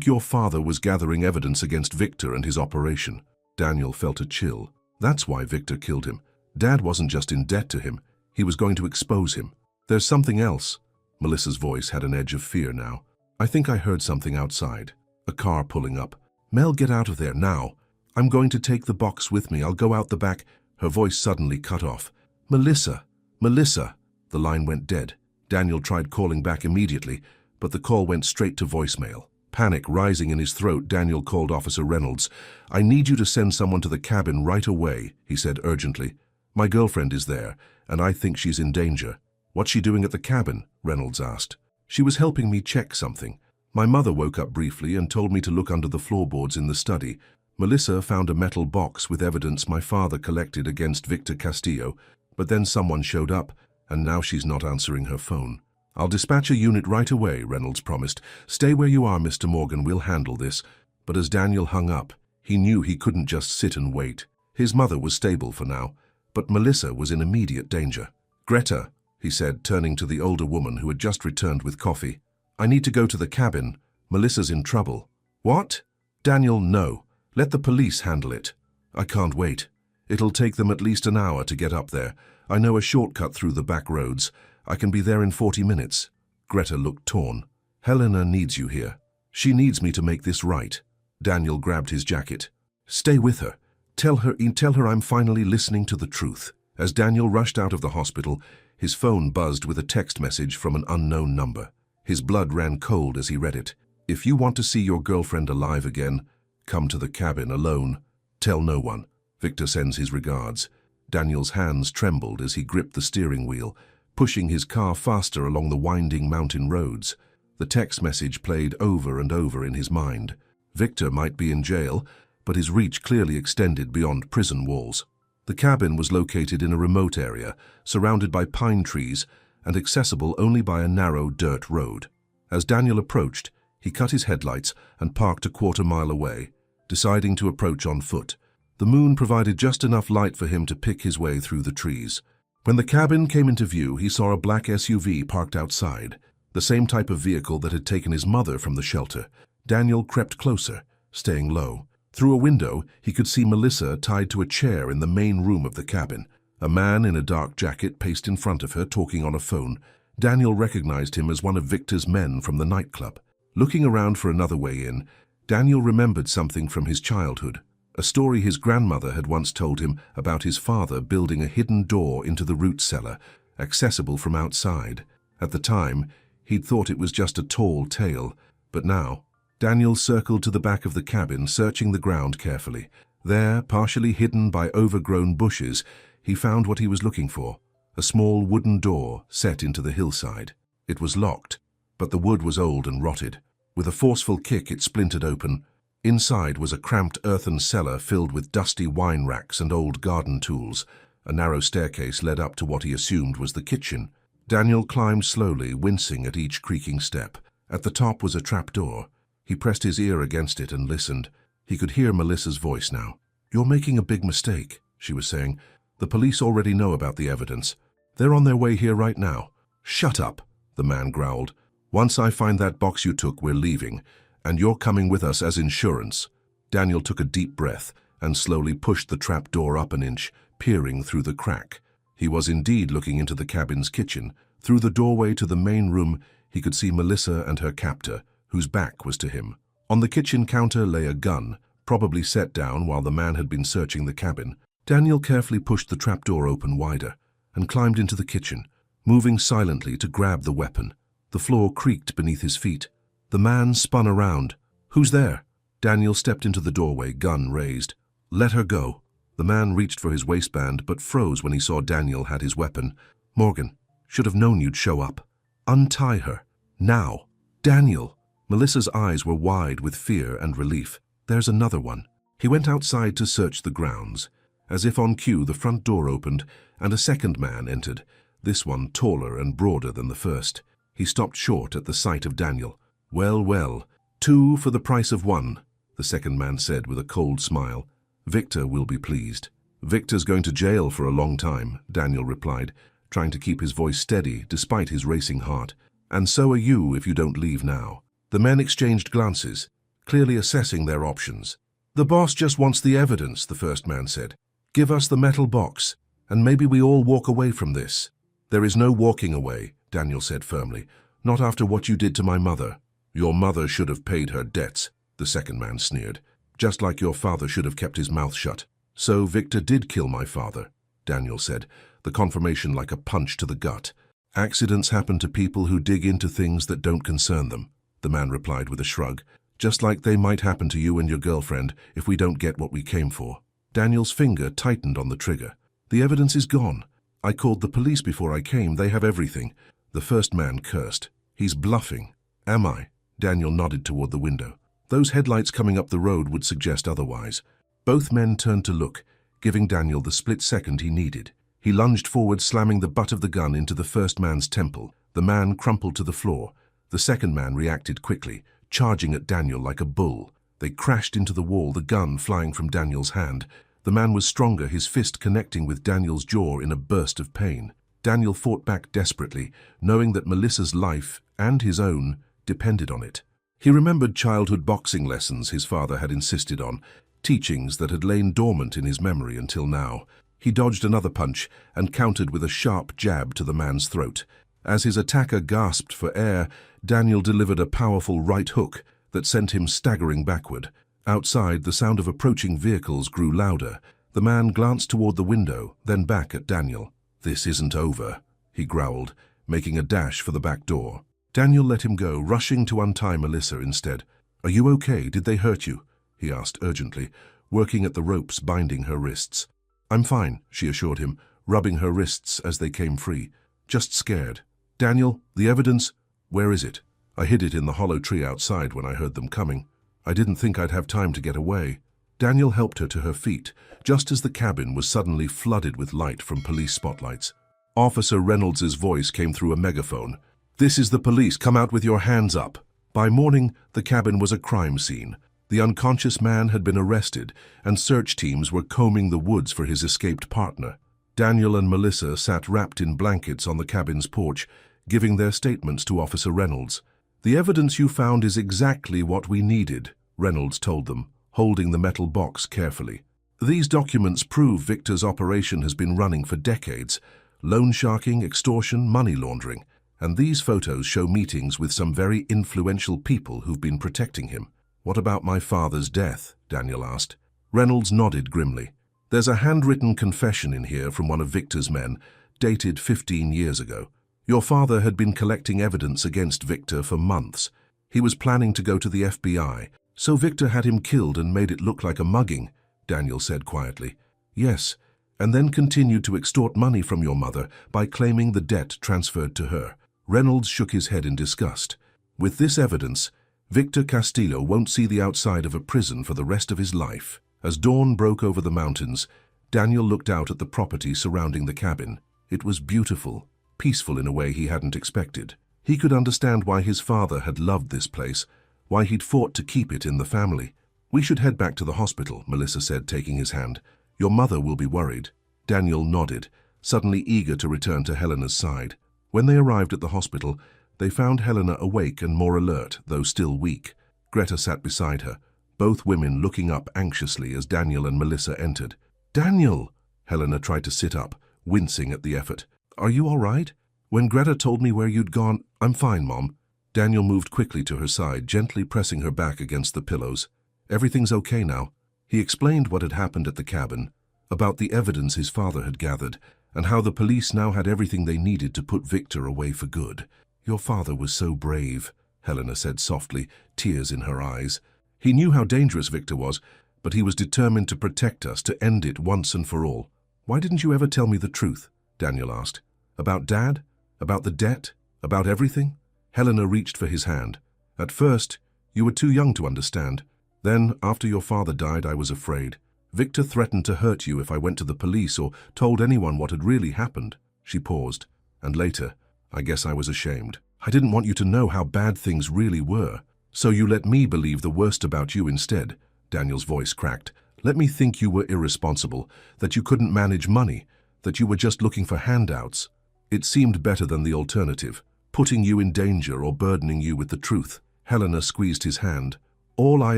your father was gathering evidence against Victor and his operation." Daniel felt a chill. That's why Victor killed him. Dad wasn't just in debt to him. He was going to expose him. "There's something else." Melissa's voice had an edge of fear now. "I think I heard something outside. A car pulling up." "Mel, get out of there, now." "I'm going to take the box with me. I'll go out the back." Her voice suddenly cut off. "Melissa! Melissa!" The line went dead. Daniel tried calling back immediately, but the call went straight to voicemail. Panic rising in his throat, Daniel called Officer Reynolds. "I need you to send someone to the cabin right away," he said urgently. "My girlfriend is there, and I think she's in danger." "What's she doing at the cabin?" Reynolds asked. "She was helping me check something. My mother woke up briefly and told me to look under the floorboards in the study. Melissa found a metal box with evidence my father collected against Victor Castillo, but then someone showed up, and now she's not answering her phone." "I'll dispatch a unit right away," Reynolds promised. "Stay where you are, Mr. Morgan. We'll handle this." But as Daniel hung up, he knew he couldn't just sit and wait. His mother was stable for now, but Melissa was in immediate danger. "Greta," he said, turning to the older woman who had just returned with coffee. "I need to go to the cabin. Melissa's in trouble." "What?" "Daniel, no. Let the police handle it." "I can't wait. It'll take them at least an hour to get up there. I know a shortcut through the back roads. I can be there in 40 minutes. Greta looked torn. "Helena needs you here. She needs me to make this right." Daniel grabbed his jacket. "Stay with her. Tell her I'm finally listening to the truth." As Daniel rushed out of the hospital, his phone buzzed with a text message from an unknown number. His blood ran cold as he read it. "If you want to see your girlfriend alive again, come to the cabin alone. Tell no one. Victor sends his regards." Daniel's hands trembled as he gripped the steering wheel. pushing his car faster along the winding mountain roads. The text message played over and over in his mind. Victor might be in jail, but his reach clearly extended beyond prison walls. The cabin was located in a remote area, surrounded by pine trees and accessible only by a narrow dirt road. As Daniel approached, he cut his headlights and parked a quarter-mile away, deciding to approach on foot. The moon provided just enough light for him to pick his way through the trees. When the cabin came into view, he saw a black SUV parked outside, the same type of vehicle that had taken his mother from the shelter. Daniel crept closer, staying low. Through a window, he could see Melissa tied to a chair in the main room of the cabin. A man in a dark jacket paced in front of her, talking on a phone. Daniel recognized him as one of Victor's men from the nightclub. Looking around for another way in, Daniel remembered something from his childhood. A story his grandmother had once told him about his father building a hidden door into the root cellar, accessible from outside. At the time, he'd thought it was just a tall tale, but now, Daniel circled to the back of the cabin, searching the ground carefully. There, partially hidden by overgrown bushes, he found what he was looking for, a small wooden door set into the hillside. It was locked, but the wood was old and rotted. With a forceful kick, it splintered open. Inside was a cramped earthen cellar filled with dusty wine racks and old garden tools. A narrow staircase led up to what he assumed was the kitchen. Daniel climbed slowly, wincing at each creaking step. At the top was a trapdoor. He pressed his ear against it and listened. He could hear Melissa's voice now. "You're making a big mistake," she was saying. "The police already know about the evidence. They're on their way here right now." "Shut up," the man growled. "Once I find that box you took, we're leaving, and you're coming with us as insurance." Daniel took a deep breath and slowly pushed the trap door up an inch, peering through the crack. He was indeed looking into the cabin's kitchen. Through the doorway to the main room, he could see Melissa and her captor, whose back was to him. On the kitchen counter lay a gun, probably set down while the man had been searching the cabin. Daniel carefully pushed the trapdoor open wider and climbed into the kitchen, moving silently to grab the weapon. The floor creaked beneath his feet. The man spun around. "Who's there?" Daniel stepped into the doorway, gun raised. "Let her go." The man reached for his waistband but froze when he saw Daniel had his weapon. "Morgan, should have known you'd show up. Untie her. Now." "Daniel!" Melissa's eyes were wide with fear and relief. "There's another one." He went outside to search the grounds. As if on cue, the front door opened and a second man entered, this one taller and broader than the first. He stopped short at the sight of Daniel. "Well, well, 2 for the price of 1, the second man said with a cold smile. "Victor will be pleased." "Victor's going to jail for a long time," Daniel replied, trying to keep his voice steady despite his racing heart. "And so are you if you don't leave now." The men exchanged glances, clearly assessing their options. "The boss just wants the evidence," the first man said. "Give us the metal box, and maybe we all walk away from this." "There is no walking away," Daniel said firmly. "Not after what you did to my mother." "Your mother should have paid her debts," the second man sneered. "Just like your father should have kept his mouth shut." "So Victor did kill my father," Daniel said, the confirmation like a punch to the gut. "Accidents happen to people who dig into things that don't concern them," the man replied with a shrug. "Just like they might happen to you and your girlfriend if we don't get what we came for." Daniel's finger tightened on the trigger. "The evidence is gone. I called the police before I came. They have everything." The first man cursed. "He's bluffing." "Am I?" Daniel nodded toward the window. Those headlights coming up the road would suggest otherwise. Both men turned to look, giving Daniel the split second he needed. He lunged forward, slamming the butt of the gun into the first man's temple. The man crumpled to the floor. The second man reacted quickly, charging at Daniel like a bull. They crashed into the wall, the gun flying from Daniel's hand. The man was stronger, his fist connecting with Daniel's jaw in a burst of pain. Daniel fought back desperately, knowing that Melissa's life, and his own, depended on it. He remembered childhood boxing lessons his father had insisted on, teachings that had lain dormant in his memory until now. He dodged another punch and countered with a sharp jab to the man's throat. As his attacker gasped for air, Daniel delivered a powerful right hook that sent him staggering backward. Outside, the sound of approaching vehicles grew louder. The man glanced toward the window, then back at Daniel. "This isn't over," he growled, making a dash for the back door. Daniel let him go, rushing to untie Melissa instead. "Are you okay? Did they hurt you?" he asked urgently, working at the ropes binding her wrists. "I'm fine," she assured him, rubbing her wrists as they came free. just scared. Daniel, the evidence, where is it? I hid it in the hollow tree outside when I heard them coming. I didn't think I'd have time to get away. Daniel helped her to her feet, just as the cabin was suddenly flooded with light from police spotlights. Officer Reynolds's voice came through a megaphone. "This is the police, come out with your hands up." By morning, the cabin was a crime scene. The unconscious man had been arrested, and search teams were combing the woods for his escaped partner. Daniel and Melissa sat wrapped in blankets on the cabin's porch, giving their statements to Officer Reynolds. "The evidence you found is exactly what we needed," Reynolds told them, holding the metal box carefully. "These documents prove Victor's operation has been running for decades. Loan sharking, extortion, money laundering. And these photos show meetings with some very influential people who've been protecting him." "What about my father's death?" Daniel asked. Reynolds nodded grimly. "There's a handwritten confession in here from one of Victor's men, dated 15 years ago. Your father had been collecting evidence against Victor for months. He was planning to go to the FBI, so Victor had him killed and made it look like a mugging," Daniel said quietly. "Yes, and then continued to extort money from your mother by claiming the debt transferred to her." Reynolds shook his head in disgust. "With this evidence, Victor Castillo won't see the outside of a prison for the rest of his life." As dawn broke over the mountains, Daniel looked out at the property surrounding the cabin. It was beautiful, peaceful in a way he hadn't expected. He could understand why his father had loved this place, why he'd fought to keep it in the family. "We should head back to the hospital," Melissa said, taking his hand. "Your mother will be worried." Daniel nodded, suddenly eager to return to Helena's side. When they arrived at the hospital, they found Helena awake and more alert, though still weak. Greta sat beside her, both women looking up anxiously as Daniel and Melissa entered. "Daniel!" Helena tried to sit up, wincing at the effort. "Are you all right? When Greta told me where you'd gone—" "I'm fine, Mom." Daniel moved quickly to her side, gently pressing her back against the pillows. "Everything's okay now." He explained what had happened at the cabin, about the evidence his father had gathered, and how the police now had everything they needed to put Victor away for good. "Your father was so brave," Helena said softly, tears in her eyes. "He knew how dangerous Victor was, but he was determined to protect us, to end it once and for all." "Why didn't you ever tell me the truth?" Daniel asked. "About Dad? About the debt? About everything?" Helena reached for his hand. "At first, you were too young to understand. Then, after your father died, I was afraid. Victor threatened to hurt you if I went to the police or told anyone what had really happened." She paused. "And later, I guess I was ashamed. I didn't want you to know how bad things really were. So you let me believe the worst about you instead." Daniel's voice cracked. "Let me think you were irresponsible, that you couldn't manage money, that you were just looking for handouts. It seemed better than the alternative, putting you in danger or burdening you with the truth." Helena squeezed his hand. "All I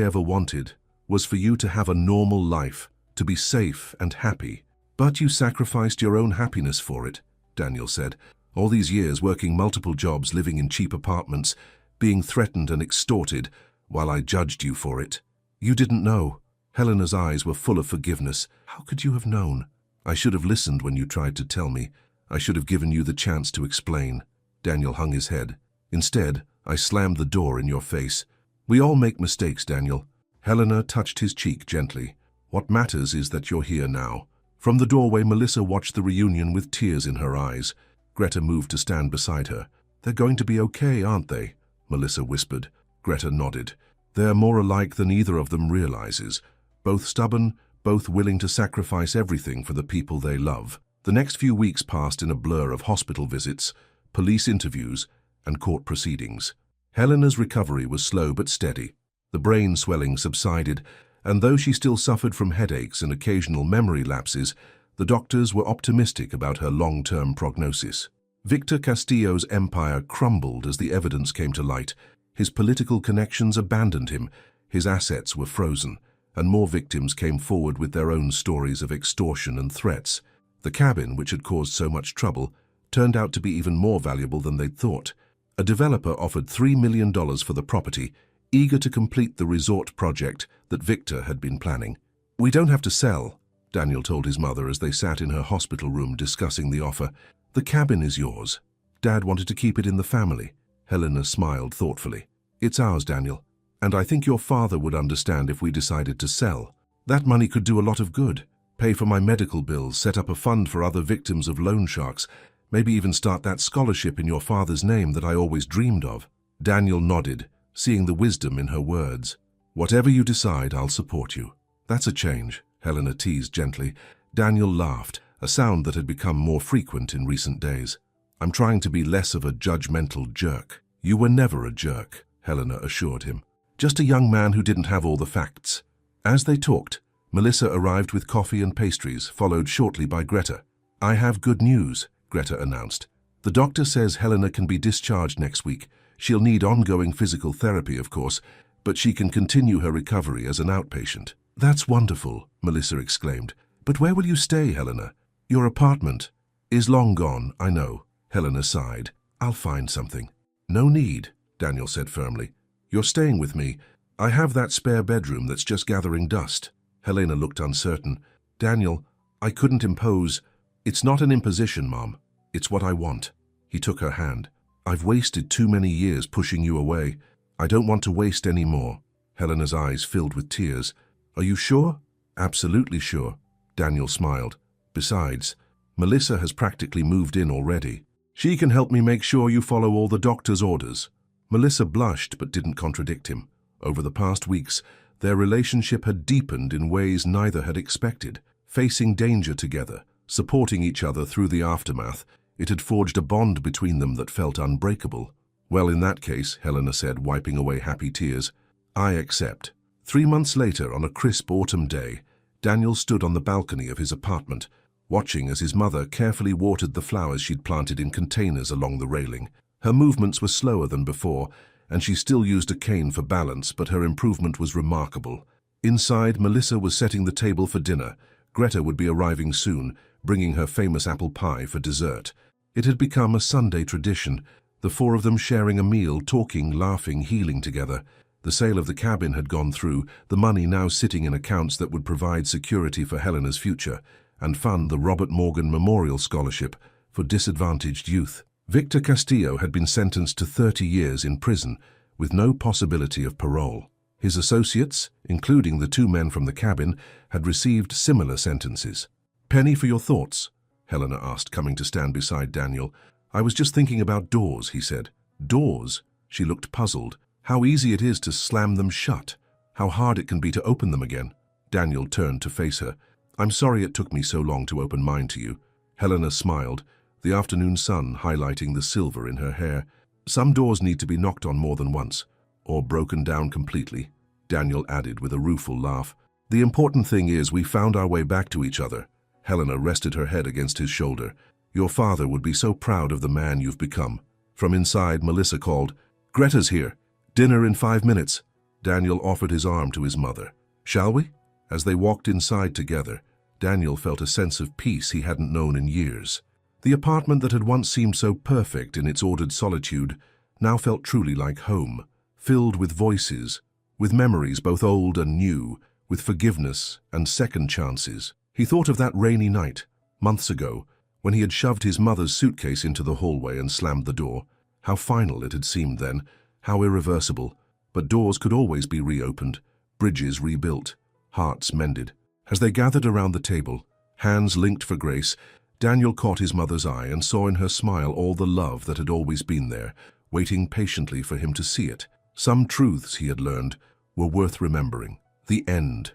ever wanted was for you to have a normal life, to be safe and happy. But you sacrificed your own happiness for it," Daniel said. "All these years working multiple jobs, living in cheap apartments, being threatened and extorted, while I judged you for it. You didn't know." Helena's eyes were full of forgiveness. "How could you have known?" "I should have listened when you tried to tell me. I should have given you the chance to explain." Daniel hung his head. "Instead, I slammed the door in your face. We all make mistakes, Daniel." Helena touched his cheek gently. "What matters is that you're here now." From the doorway, Melissa watched the reunion with tears in her eyes. Greta moved to stand beside her. "They're going to be okay, aren't they?" Melissa whispered. Greta nodded. "They're more alike than either of them realizes. Both stubborn, both willing to sacrifice everything for the people they love." The next few weeks passed in a blur of hospital visits, police interviews, and court proceedings. Helena's recovery was slow but steady. The brain swelling subsided, and though she still suffered from headaches and occasional memory lapses, the doctors were optimistic about her long-term prognosis. Victor Castillo's empire crumbled as the evidence came to light. His political connections abandoned him, his assets were frozen, and more victims came forward with their own stories of extortion and threats. The cabin, which had caused so much trouble, turned out to be even more valuable than they'd thought. A developer offered $3 million for the property, eager to complete the resort project that Victor had been planning. "We don't have to sell," Daniel told his mother as they sat in her hospital room discussing the offer. "The cabin is yours. Dad wanted to keep it in the family." Helena smiled thoughtfully. "It's ours, Daniel, and I think your father would understand if we decided to sell. That money could do a lot of good. Pay for my medical bills, set up a fund for other victims of loan sharks, Maybe even start that scholarship in your father's name that I always dreamed of. Daniel nodded, seeing the wisdom in her words. Whatever you decide, I'll support you. That's a change, Helena teased gently. Daniel laughed, a sound that had become more frequent in recent days. I'm trying to be less of a judgmental jerk. You were never a jerk, Helena assured him. Just a young man who didn't have all the facts. As they talked, Melissa arrived with coffee and pastries, followed shortly by Greta. I have good news, Greta announced. The doctor says Helena can be discharged next week. She'll need ongoing physical therapy, of course, but she can continue her recovery as an outpatient. That's wonderful, Melissa exclaimed. But where will you stay, Helena? Your apartment is long gone, I know, Helena sighed. I'll find something. No need, Daniel said firmly. You're staying with me. I have that spare bedroom that's just gathering dust. Helena looked uncertain. Daniel, I couldn't impose. It's not an imposition, Mom. It's what I want. He took her hand. I've wasted too many years pushing you away. I don't want to waste any more. Helena's eyes filled with tears. Are you sure? Absolutely sure. Daniel smiled. Besides, Melissa has practically moved in already. She can help me make sure you follow all the doctor's orders. Melissa blushed but didn't contradict him. Over the past weeks, their relationship had deepened in ways neither had expected. Facing danger together, supporting each other through the aftermath, it had forged a bond between them that felt unbreakable. Well, in that case, Helena said, wiping away happy tears, I accept. 3 months later, on a crisp autumn day, Daniel stood on the balcony of his apartment, watching as his mother carefully watered the flowers she'd planted in containers along the railing. Her movements were slower than before, and she still used a cane for balance, but her improvement was remarkable. Inside, Melissa was setting the table for dinner. Greta would be arriving soon, bringing her famous apple pie for dessert. It had become a Sunday tradition, the four of them sharing a meal, talking, laughing, healing together. The sale of the cabin had gone through, the money now sitting in accounts that would provide security for Helena's future, and fund the Robert Morgan Memorial Scholarship for disadvantaged youth. Victor Castillo had been sentenced to 30 years in prison, with no possibility of parole. His associates, including the 2 men from the cabin, had received similar sentences. Penny, for your thoughts? Helena asked, coming to stand beside Daniel. I was just thinking about doors, he said. Doors? She looked puzzled. How easy it is to slam them shut. How hard it can be to open them again. Daniel turned to face her. I'm sorry it took me so long to open mine to you. Helena smiled, the afternoon sun highlighting the silver in her hair. Some doors need to be knocked on more than once, or broken down completely, Daniel added with a rueful laugh. The important thing is we found our way back to each other. Helena rested her head against his shoulder. Your father would be so proud of the man you've become. From inside, Melissa called, Greta's here. Dinner in 5 minutes. Daniel offered his arm to his mother. Shall we? As they walked inside together, Daniel felt a sense of peace he hadn't known in years. The apartment that had once seemed so perfect in its ordered solitude now felt truly like home, filled with voices, with memories both old and new, with forgiveness and second chances. He thought of that rainy night, months ago, when he had shoved his mother's suitcase into the hallway and slammed the door. How final it had seemed then, how irreversible. But doors could always be reopened, bridges rebuilt, hearts mended. As they gathered around the table, hands linked for grace, Daniel caught his mother's eye and saw in her smile all the love that had always been there, waiting patiently for him to see it. Some truths, he had learned, were worth remembering. The end